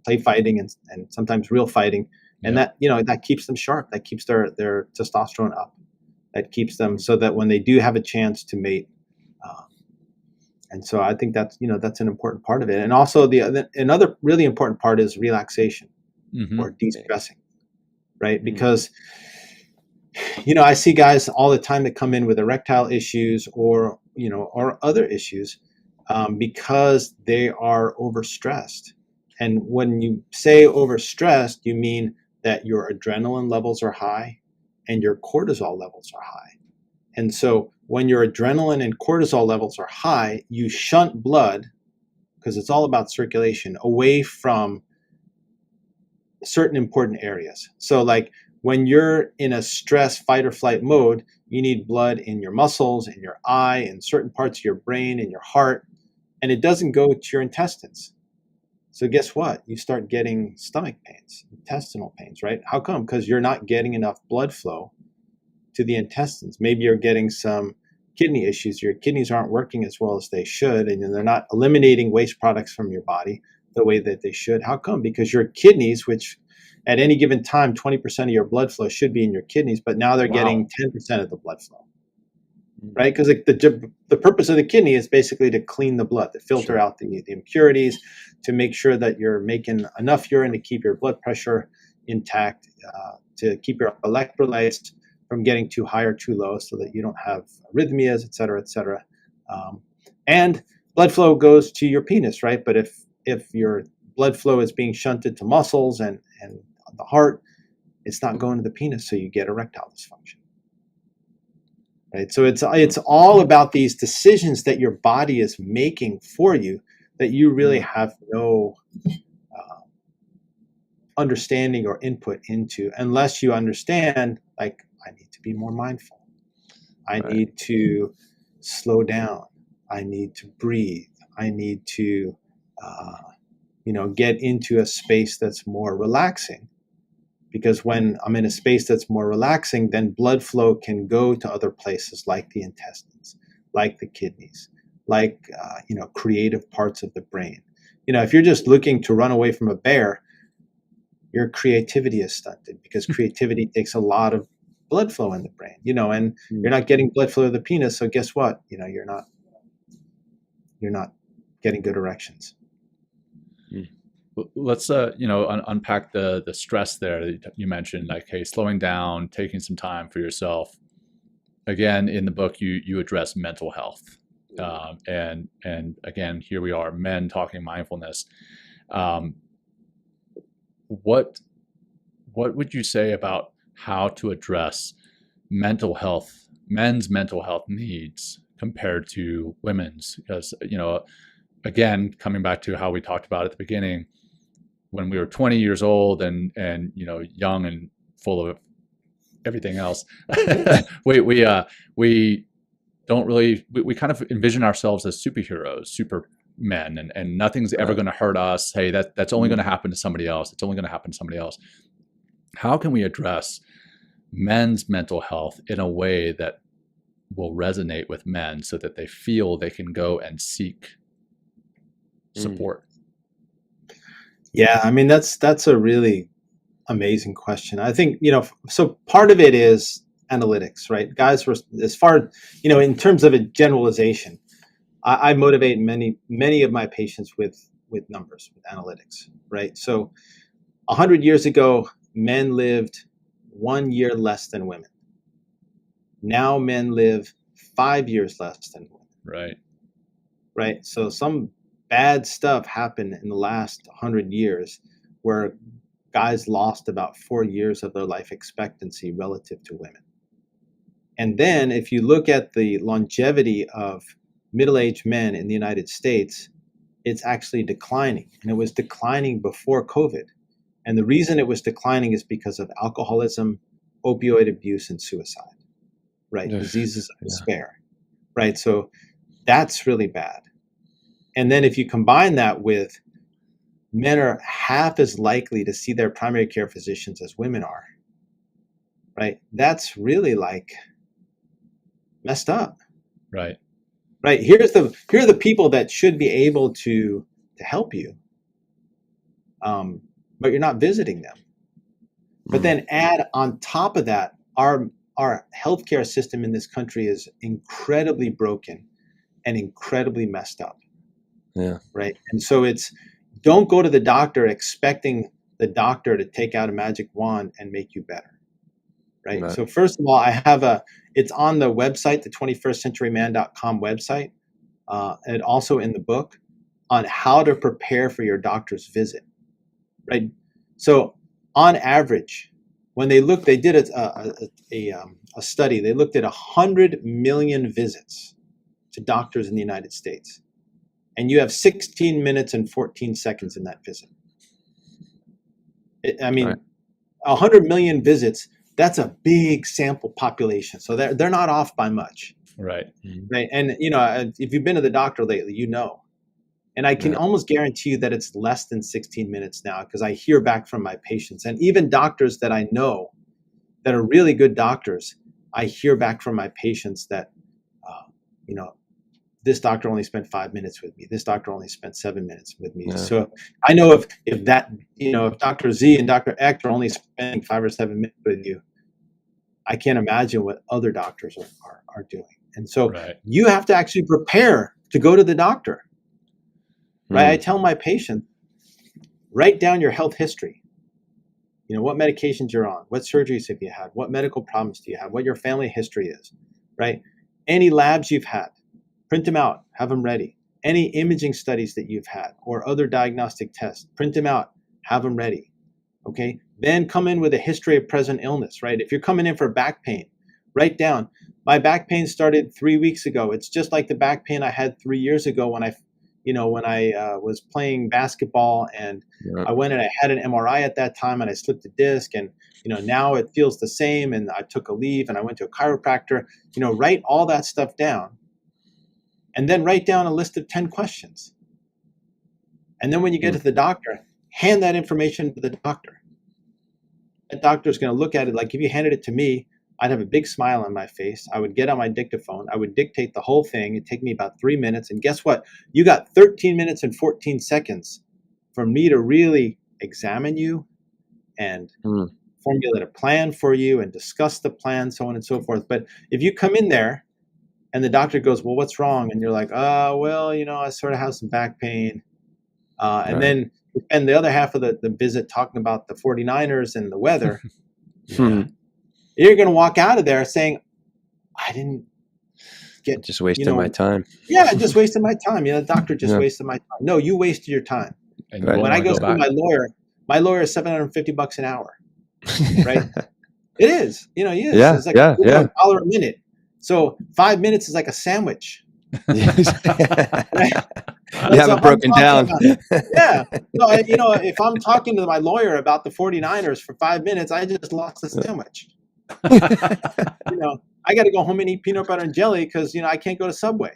play fighting and sometimes real fighting. And that keeps them sharp. That keeps their testosterone up. That keeps them so that when they do have a chance to mate. And so I think that's an important part of it. And also another really important part is relaxation or de-stressing, right? Because I see guys all the time that come in with erectile issues or other issues because they are overstressed. And when you say overstressed, you mean that your adrenaline levels are high and your cortisol levels are high. And so when your adrenaline and cortisol levels are high, you shunt blood, because it's all about circulation, away from certain important areas. So like when you're in a stress fight or flight mode, you need blood in your muscles, in your eye, in certain parts of your brain, in your heart, and it doesn't go to your intestines. So guess what? You start getting stomach pains, intestinal pains, right? How come? Because you're not getting enough blood flow to the intestines. Maybe you're getting some kidney issues. Your kidneys aren't working as well as they should, and they're not eliminating waste products from your body the way that they should. How come? Because your kidneys, which at any given time, 20% of your blood flow should be in your kidneys, but now they're getting 10% of the blood flow. Right? Because the purpose of the kidney is basically to clean the blood, to filter out the impurities, to make sure that you're making enough urine to keep your blood pressure intact, to keep your electrolytes from getting too high or too low so that you don't have arrhythmias, et cetera, et cetera. And blood flow goes to your penis, right? But if your blood flow is being shunted to muscles and the heart, it's not going to the penis, so you get erectile dysfunction. right? So it's all about these decisions that your body is making for you that you really have no understanding or input into, unless you understand, like, I need to be more mindful. I need to slow down. I need to breathe. I need to, get into a space that's more relaxing. Because when I'm in a space that's more relaxing, then blood flow can go to other places like the intestines, like the kidneys, like, creative parts of the brain. If you're just looking to run away from a bear, your creativity is stunted, because creativity takes a lot of blood flow in the brain, and you're not getting blood flow to the penis. So guess what? You're not getting good erections. Let's unpack the stress there that you mentioned, like, hey, slowing down, taking some time for yourself. Again, in the book, you address mental health, and again, here we are, men talking mindfulness. What would you say about how to address men's mental health needs compared to women's? Because, again, coming back to how we talked about at the beginning, when we were 20 years old and young and full of everything else, we don't really, we kind of envision ourselves as superheroes, supermen, and nothing's ever going to hurt us. Hey, that's only going to happen to somebody else. It's only going to happen to somebody else. How can we address men's mental health in a way that will resonate with men so that they feel they can go and seek support? Yeah, I mean, that's a really amazing question. I think, so part of it is analytics, right? Guys were, as far, in terms of a generalization, I motivate many of my patients with numbers, with analytics, right? So 100 years ago, men lived 1 year less than women. Now men live 5 years less than women. Right. So some bad stuff happened in the last 100 years where guys lost about 4 years of their life expectancy relative to women. And then if you look at the longevity of middle-aged men in the United States, it's actually declining. And it was declining before COVID. And the reason it was declining is because of alcoholism, opioid abuse, and suicide, right? Diseases of despair, right? So that's really bad. And then if you combine that with men are half as likely to see their primary care physicians as women are, right? That's really like messed up. Right. Here are the people that should be able to help you, but you're not visiting them. But then add on top of that, our healthcare system in this country is incredibly broken and incredibly messed up. Yeah. Right. And so don't go to the doctor expecting the doctor to take out a magic wand and make you better. Right. So first of all, it's on the website, the 21stcenturyman.com website, and also in the book on how to prepare for your doctor's visit. Right. So on average, when they did a study, they looked at 100 million visits to doctors in the United States. And you have 16 minutes and 14 seconds in that visit. 100 million visits, that's a big sample population. So they're not off by much. Right. Right. And, if you've been to the doctor lately, and I can almost guarantee you that it's less than 16 minutes now, because I hear back from my patients, and even doctors that I know that are really good doctors, I hear back from my patients that, this doctor only spent 5 minutes with me. This doctor only spent 7 minutes with me. Yeah. So I know if Dr. Z and Dr. X are only spending 5 or 7 minutes with you, I can't imagine what other doctors are doing. And so you have to actually prepare to go to the doctor. Right. I tell my patient, write down your health history. What medications you're on, what surgeries have you had, what medical problems do you have, what your family history is, right? Any labs you've had, print them out, have them ready. Any imaging studies that you've had or other diagnostic tests, print them out, have them ready. Okay. Then come in with a history of present illness, right? If you're coming in for back pain, Write down, my back pain started 3 weeks ago. It's just like the back pain I had 3 years ago when I was playing basketball, and Yeah. I went and I had an MRI at that time, and I slipped a disc, and now it feels the same, and I took a leave and I went to a chiropractor. Write all that stuff down, and then write down a list of 10 questions. And then when you get to the doctor, hand that information to the doctor. That doctor is going to look at it like, if you handed it to me, I'd have a big smile on my face. I would get on my dictaphone. I would dictate the whole thing. It'd take me about 3 minutes. And guess what? You got 13 minutes and 14 seconds for me to really examine you and formulate a plan for you and discuss the plan, so on and so forth. But if you come in there and the doctor goes, well, what's wrong? And you're like, well, I sort of have some back pain. And then we spend the other half of the visit talking about the 49ers and the weather. You're going to walk out of there saying, I didn't get... Just wasted my time. Yeah, I just wasted my time. The doctor just wasted my time. No, you wasted your time. And when I go see my lawyer is $750 an hour. Right? It is. He is. Yeah, it's like $1 a minute. So 5 minutes is like a sandwich. You have it broken down. Yeah. No, if I'm talking to my lawyer about the 49ers for 5 minutes, I just lost the sandwich. I got to go home and eat peanut butter and jelly because, I can't go to Subway.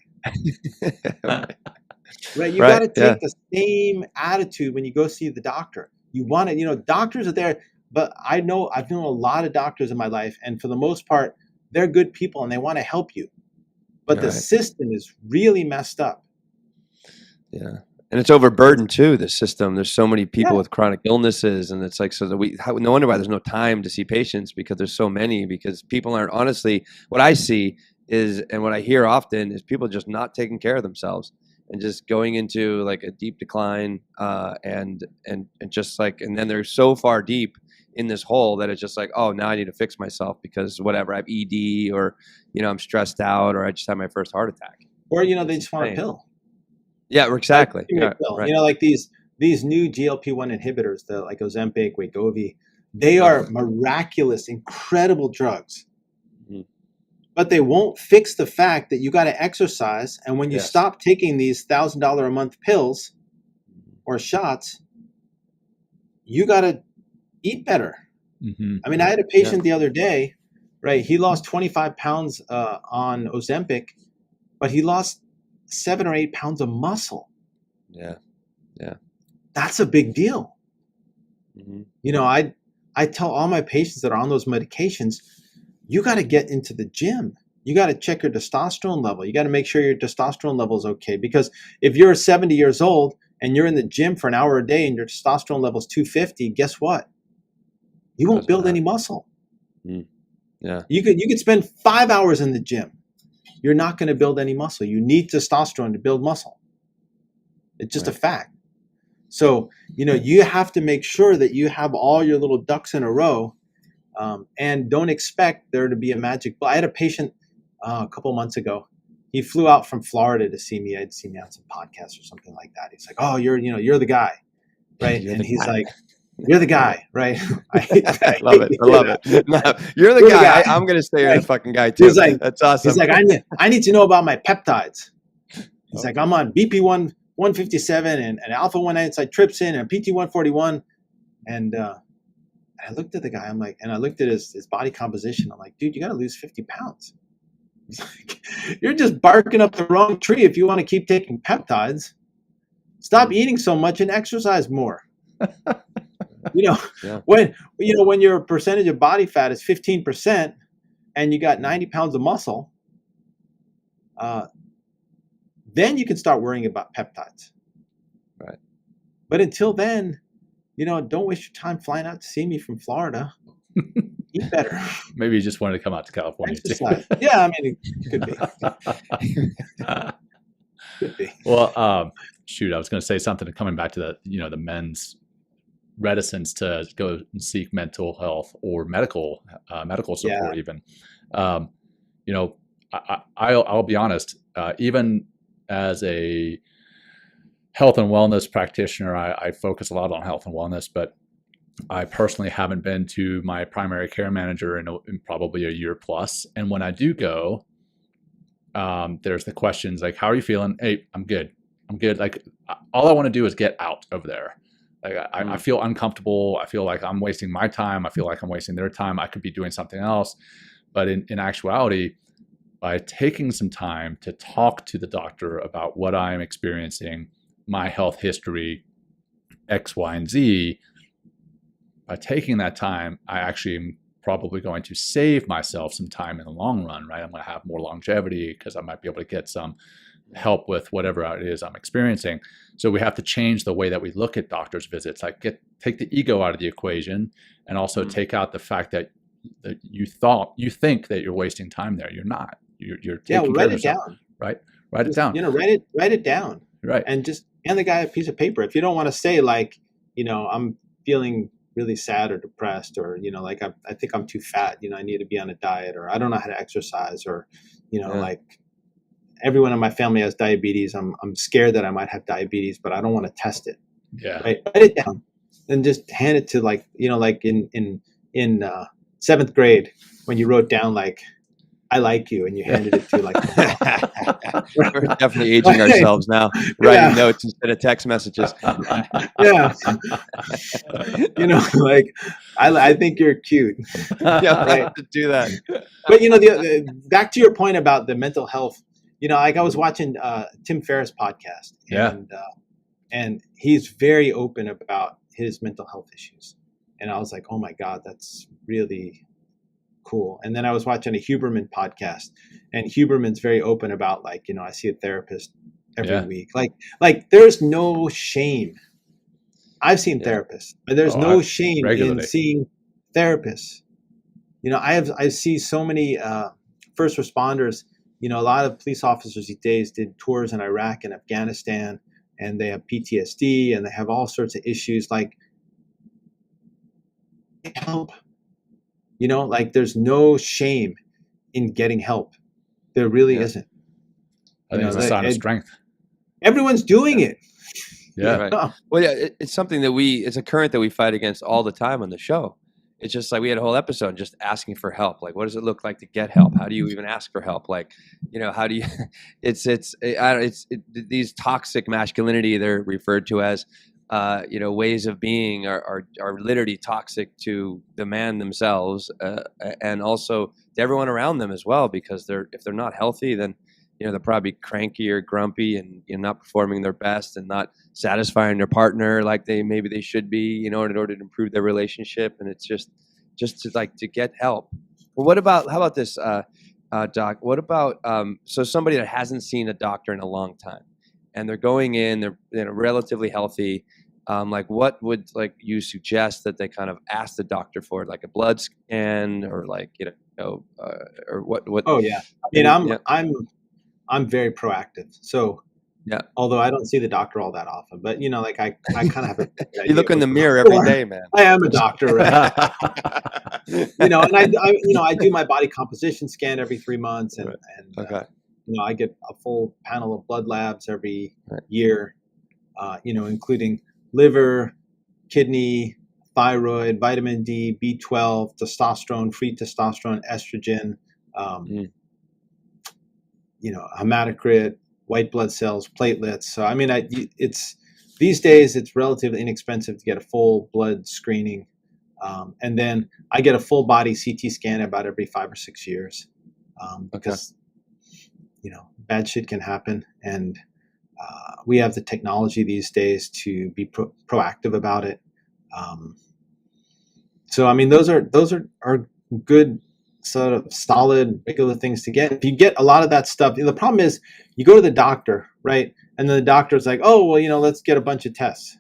Right. You got to take the same attitude when you go see the doctor. You want to, doctors are there, but I've known a lot of doctors in my life, and for the most part, they're good people and they want to help you. But the system is really messed up. Yeah. And it's overburdened too, the system. There's so many people with chronic illnesses, and it's like, no wonder why there's no time to see patients, because there's so many, because people aren't, honestly, what I see is, and what I hear often is, people just not taking care of themselves and just going into like a deep decline, and just like, and then they're so far deep in this hole that it's just like, oh, now I need to fix myself because whatever, I have ED, or, I'm stressed out, or I just had my first heart attack. Or, they just want a pill. Yeah, exactly. Yeah, right. Like these new GLP-1 inhibitors, like Ozempic, Wegovy, they are miraculous, incredible drugs. But they won't fix the fact that you got to exercise. And when you stop taking these $1,000 a month pills or shots, you got to eat better. I mean, I had a patient the other day, right? He lost 25 pounds on Ozempic, but he lost 7 or 8 pounds of muscle. Yeah. That's a big deal. I tell all my patients that are on those medications, you got to get into the gym. You got to check your testosterone level. You got to make sure your testosterone level is okay. Because if you're 70 years old and you're in the gym for an hour a day and your testosterone level is 250, guess what? You won't build any muscle. Yeah. You could spend 5 hours in the gym. You're not going to build any muscle. You need testosterone to build muscle. It's just a fact. So, you have to make sure that you have all your little ducks in a row, and don't expect there to be a magic. I had a patient a couple months ago. He flew out from Florida to see me. I'd seen me on some podcast or something like that. He's like, "Oh, you're the guy," right? And he's like, "You're the guy, right?" I love it. No, you're the guy. I'm going to say you're the fucking guy too. He's like, that's awesome. He's like, I need to know about my peptides. He's like, I'm on BP 157 and alpha 1 antitrypsin and PT 141. And I looked at the guy. I'm like, and I looked at his body composition. I'm like, dude, you got to lose 50 pounds. He's like, you're just barking up the wrong tree if you want to keep taking peptides. Stop eating so much and exercise more. When your percentage of body fat is 15% and you got 90 pounds of muscle, then you can start worrying about peptides. Right. But until then, don't waste your time flying out to see me from Florida. Eat better. Maybe you just wanted to come out to California too. Yeah, I mean, it could be. Could be. Well, I was going to say something coming back to the men's reticence to go and seek mental health or medical support. Even, I'll be honest. Even as a health and wellness practitioner, I focus a lot on health and wellness, but I personally haven't been to my primary care manager in probably a year plus. And when I do go, there's the questions like, how are you feeling? Hey, I'm good. I'm good. Like, all I want to do is get out of there. Like, I feel uncomfortable. I feel like I'm wasting my time. I feel like I'm wasting their time. I could be doing something else. But in actuality, by taking some time to talk to the doctor about what I'm experiencing, my health history, X, Y, and Z, by taking that time, I actually am probably going to save myself some time in the long run, right? I'm going to have more longevity because I might be able to get some help with whatever it is I'm experiencing. So we have to change the way that we look at doctor's visits, like take the ego out of the equation, and also take out the fact that you think that you're wasting time there. You're not. You're taking care of yourself, right? Write it down. Write it down. Right. And just hand the guy a piece of paper. If you don't want to say like, I'm feeling really sad or depressed, or, like I think I'm too fat, I need to be on a diet, or I don't know how to exercise, or, like everyone in my family has diabetes. I'm scared that I might have diabetes, but I don't want to test it. Yeah. Right. Write it down and just hand it to like in 7th grade when you wrote down like, I like you, and you handed it to like. We're definitely aging ourselves now, writing notes instead of text messages. Yeah. Like I think you're cute. Yeah, right. To do that. But back to your point about the mental health. Like I was watching Tim Ferriss' podcast, and he's very open about his mental health issues, and I was like, oh my God, that's really cool. And then I was watching a Huberman podcast, and Huberman's very open about like, I see a therapist every week. Like there's no shame. I've seen therapists, but there's no shame in seeing therapists. I see so many first responders. A lot of police officers these days did tours in Iraq and Afghanistan, and they have PTSD and they have all sorts of issues. Like, help. Like there's no shame in getting help. There really isn't. I think it's a sign of strength. Everyone's doing it. Yeah. Right. Well, it's something that it's a current that we fight against all the time on the show. It's just like we had a whole episode just asking for help. Like, what does it look like to get help? How do you even ask for help? Like, how do you? These toxic masculinity they're referred to as. Ways of being are literally toxic to the man themselves, and also to everyone around them as well. Because if they're not healthy, then they're probably cranky or grumpy, and not performing their best and not satisfying their partner like maybe they should be, in order to improve their relationship. And it's just to get help. Well, how about this, Doc? What about so somebody that hasn't seen a doctor in a long time, and they're going in, they're relatively healthy. Like what would you suggest that they kind of ask the doctor for, like a blood scan, or like or what? Oh yeah, I mean I'm very proactive. So although I don't see the doctor all that often, but like I kind of have a you look in the mirror every day, man. I am a doctor, right? And I do my body composition scan every 3 months, and I get a full panel of blood labs every year, including liver, kidney, thyroid, vitamin D, B12, testosterone, free testosterone, estrogen, hematocrit, white blood cells, platelets. So I mean, it's these days it's relatively inexpensive to get a full blood screening, and then I get a full body CT scan about every 5 or 6 years, because bad shit can happen, and we have the technology these days to be proactive about it. So I mean, those are good, sort of solid, regular things to get. If you get a lot of that stuff, the problem is you go to the doctor, right? And then the doctor's like, oh, well, let's get a bunch of tests.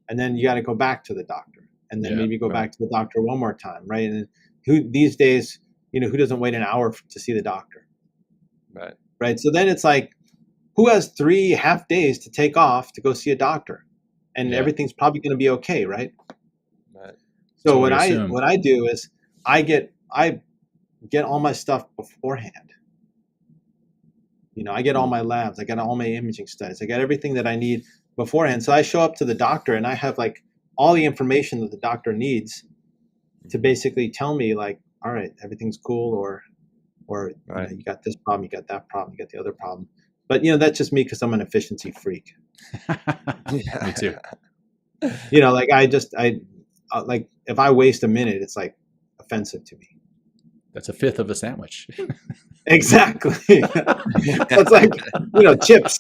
And then you got to go back to the doctor, and then maybe go back to the doctor one more time, right? And these days, who doesn't wait an hour to see the doctor? Right. So then it's like, who has 3 half days to take off to go see a doctor, and everything's probably going to be okay, right? So what I do is I get all my stuff beforehand. I get all my labs, I got all my imaging studies, I got everything that I need beforehand. So I show up to the doctor and I have like all the information that the doctor needs to basically tell me like, all right, everything's cool, or Right. you got this problem, you got that problem, you got the other problem. But that's just me because I'm an efficiency freak. Me too. Like like if I waste a minute, it's like offensive to me. That's a fifth of a sandwich. Exactly. That's like, chips.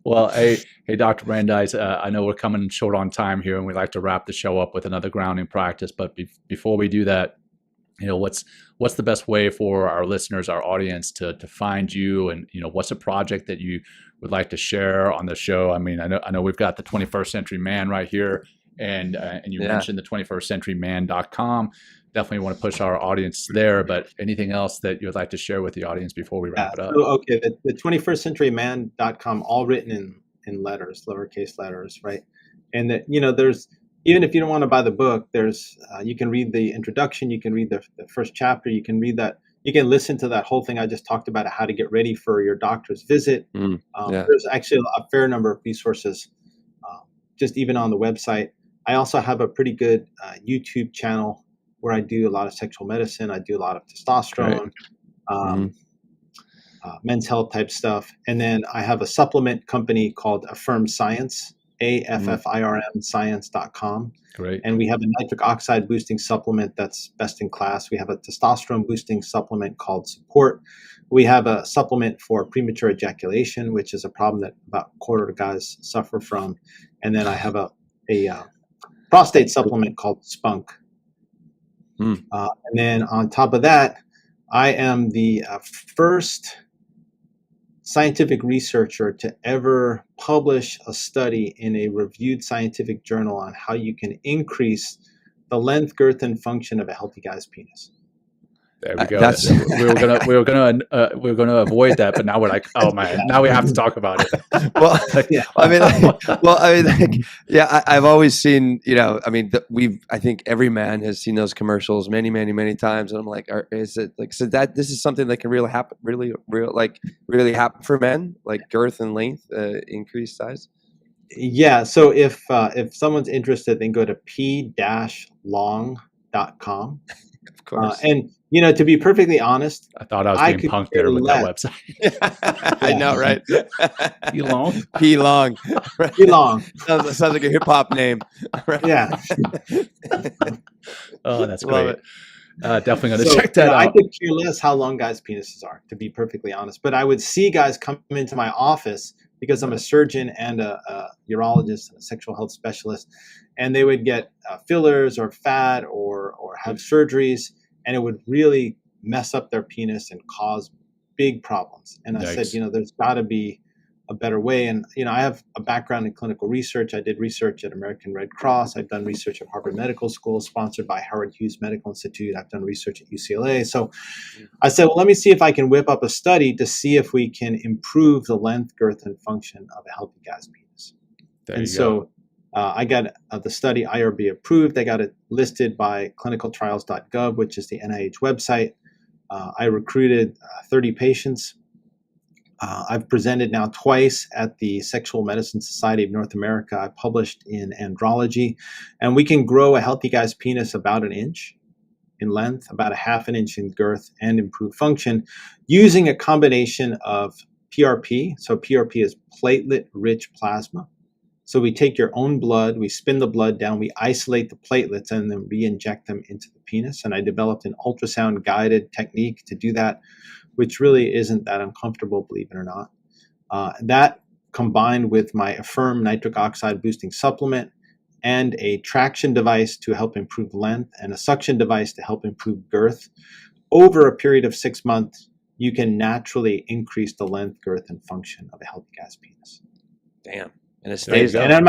Well, hey, Dr. Brandeis, I know we're coming short on time here, and we like to wrap the show up with another grounding practice. But before we do that, what's the best way for our listeners, our audience, to find you, and what's a project that you would like to share on the show? I mean, I know we've got the 21st Century Man right here, and you mentioned the 21stcenturyman.com. Definitely want to push our audience there, but anything else that you would like to share with the audience before we wrap it up? Okay, the 21stcenturyman.com, all written in letters, lowercase letters, right? And that there's, even if you don't want to buy the book, there's you can read the introduction, you can read the first chapter, you can read that, you can listen to that whole thing I just talked about, how to get ready for your doctor's visit. There's actually a fair number of resources, just even on the website. I also have a pretty good YouTube channel where I do a lot of sexual medicine. I do a lot of testosterone, men's health type stuff. And then I have a supplement company called Affirm Science, AFFIRM Science.com. Great. And we have a nitric oxide boosting supplement that's best in class. We have a testosterone boosting supplement called Support. We have a supplement for premature ejaculation, which is a problem that about a quarter of guys suffer from. And then I have a prostate supplement called Spunk. And then on top of that, I am the first scientific researcher to ever publish a study in a reviewed scientific journal on how you can increase the length, girth, and function of a healthy guy's penis. There we go. We were gonna avoid that, but now we're like, oh man, now we have to talk about it. I've always seen, I think every man has seen those commercials many, many, many times, and I'm like, is it like, so that this is something that can really happen for men, like girth and length, increased size? Yeah. So if someone's interested, then go to p-long.com. Of course. And to be perfectly honest, I thought I was being punked there with that website. I know, right? P-long. P-long. P-long. Sounds like a hip hop name. Right? Yeah. Oh, that's great. Definitely going to check that out. I could care less how long guys' penises are, to be perfectly honest. But I would see guys come into my office because I'm a surgeon and a urologist and a sexual health specialist, and they would get fillers or fat or have surgeries, and it would really mess up their penis and cause big problems. And I said, there's got to be a better way. And, I have a background in clinical research. I did research at American Red Cross. I've done research at Harvard Medical School, sponsored by Howard Hughes Medical Institute. I've done research at UCLA. So I said, well, let me see if I can whip up a study to see if we can improve the length, girth, and function of a healthy guy's penis. So I got the study IRB approved. I got it listed by clinicaltrials.gov, which is the NIH website. I recruited 30 patients. I've presented now twice at the Sexual Medicine Society of North America. I published in Andrology, and we can grow a healthy guy's penis about an inch in length, about a half an inch in girth, and improve function using a combination of PRP. So PRP is platelet-rich plasma. So we take your own blood, we spin the blood down, we isolate the platelets, and then re-inject them into the penis. And I developed an ultrasound-guided technique to do that, which really isn't that uncomfortable, believe it or not. That combined with my Affirm nitric oxide boosting supplement and a traction device to help improve length and a suction device to help improve girth, over a period of 6 months, you can naturally increase the length, girth, and function of a healthy guy's penis. Damn. And it stays. And I'm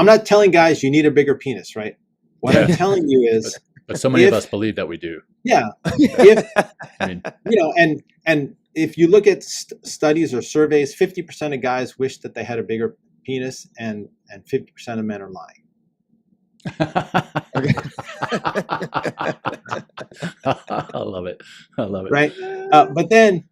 not telling guys you need a bigger penis, right? What I'm telling you is, but so many of us believe that we do. Yeah. And if you look at studies or surveys, 50% of guys wish that they had a bigger penis, and 50% of men are lying. I love it. Right. But then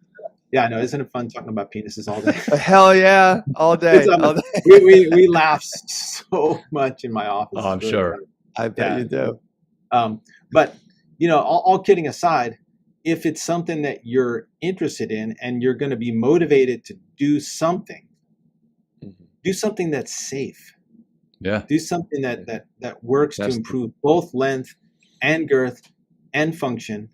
Yeah, I know. Isn't it fun talking about penises all day? Hell yeah, all day. It's, All day. we laugh so much in my office. Oh, I'm It's really sure. funny. I bet you do. But all kidding aside, if it's something that you're interested in and you're going to be motivated to do something that's safe. Yeah. Do something that works to Tested. improve both length and girth and function.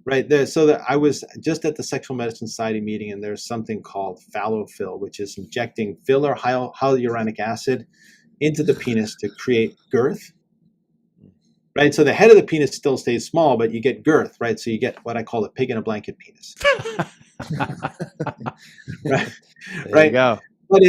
Right there. So that I was just at the Sexual Medicine Society meeting, and there's something called fallow fill, which is injecting filler hyaluronic acid into the penis to create girth. Right. So the head of the penis still stays small, but you get girth, right? So you get what I call a pig in a blanket penis. Right. There you go. But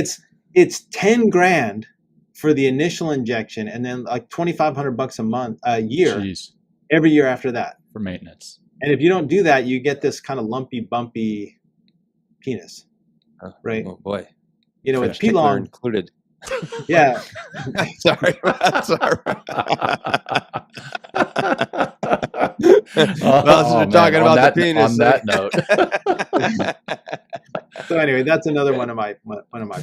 it's 10 grand for the initial injection, and then like $2,500 a year, Jeez. every year after that For maintenance. And if you don't do that, you get this kind of lumpy, bumpy penis, right? Oh boy. With Tickler P-long included. Yeah. Sorry. Sorry. Talking about the penis. On that note. So anyway, that's another one of my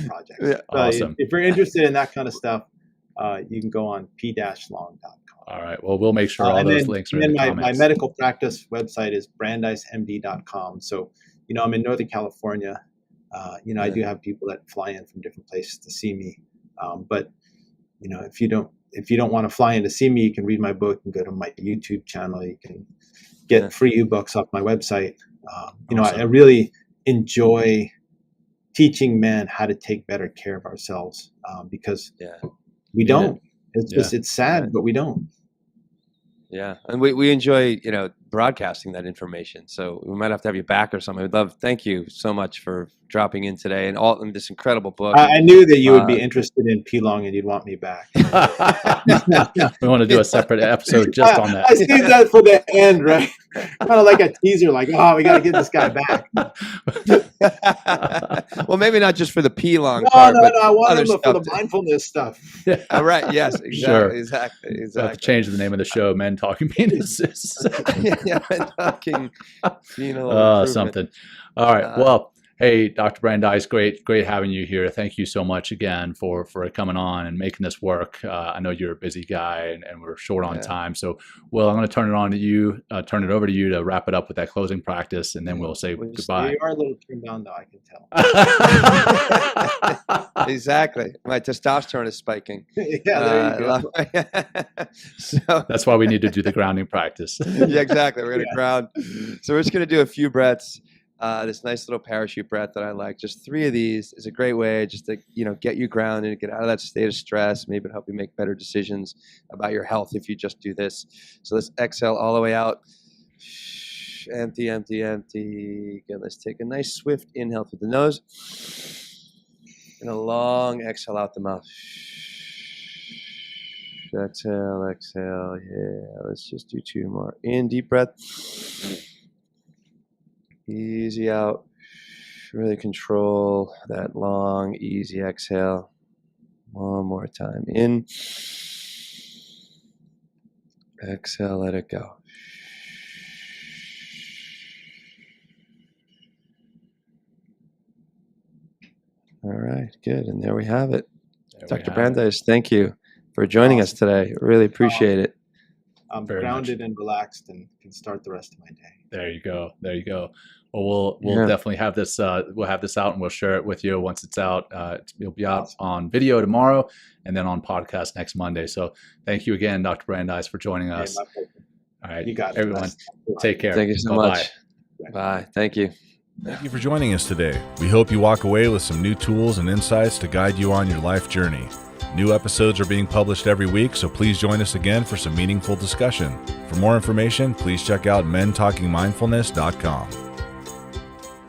projects. Yeah. Awesome. If you're interested in that kind of stuff, you can go on p-long.com. All right. Well, we'll make sure all those links are in the comments. My medical practice website is brandeismd.com. So, I'm in Northern California. I do have people that fly in from different places to see me. But if you don't want to fly in to see me, you can read my book and go to my YouTube channel. You can get free ebooks off my website. Awesome. I really enjoy teaching men how to take better care of ourselves because we don't. It's just, it's sad, but we don't. Yeah. And we enjoy, broadcasting that information. So we might have to have you back or something. Thank you so much for dropping in today and all in this incredible book. I knew that you would be interested in P-long and you'd want me back. We want to do a separate episode just on that. I see that for the end, right? Kind of like a teaser, like, we got to get this guy back. Well, maybe not just for the P-long No, part, but I want him for the too. mindfulness stuff. All right. Yes, exactly. Sure. Exactly. We'll have to change the name of the show, Men Talking Penises. Talking penal something. All right. Well, hey, Dr. Brandeis, great having you here. Thank you so much again for coming on and making this work. I know you're a busy guy and we're short on time. So, Will, I'm going to turn it over to you to wrap it up with that closing practice, and then we'll say goodbye. You are a little turned down, though, I can tell. Exactly. My testosterone is spiking. Yeah, there you go. So that's why we need to do the grounding practice. Yeah, exactly. We're going to ground. So we're just going to do a few breaths. This nice little parachute breath that I like. Just 3 of these is a great way just to, get you grounded, get out of that state of stress. Maybe it'll help you make better decisions about your health if you just do this. So let's exhale all the way out. Empty, empty, empty. Again, let's take a nice swift inhale through the nose and a long exhale out the mouth. Exhale, exhale. Yeah, let's just do 2 more. In, deep breath. Easy out. Really control that long, easy exhale. One more time. In. Exhale, let it go. All right, good. And there we have it. Dr. Brandeis, thank you for joining us today. Really appreciate it. I'm grounded and relaxed and can start the rest of my day. There you go. There you go. Well, we'll definitely have this. We'll have this out and we'll share it with you once it's out. It'll be out on video tomorrow and then on podcast next Monday. So thank you again, Dr. Brandeis, for joining us. All right, you got it, everyone. Take care. Thank you so much. Bye. Thank you. Thank you for joining us today. We hope you walk away with some new tools and insights to guide you on your life journey. New episodes are being published every week, so please join us again for some meaningful discussion. For more information, please check out mentalkingmindfulness.com.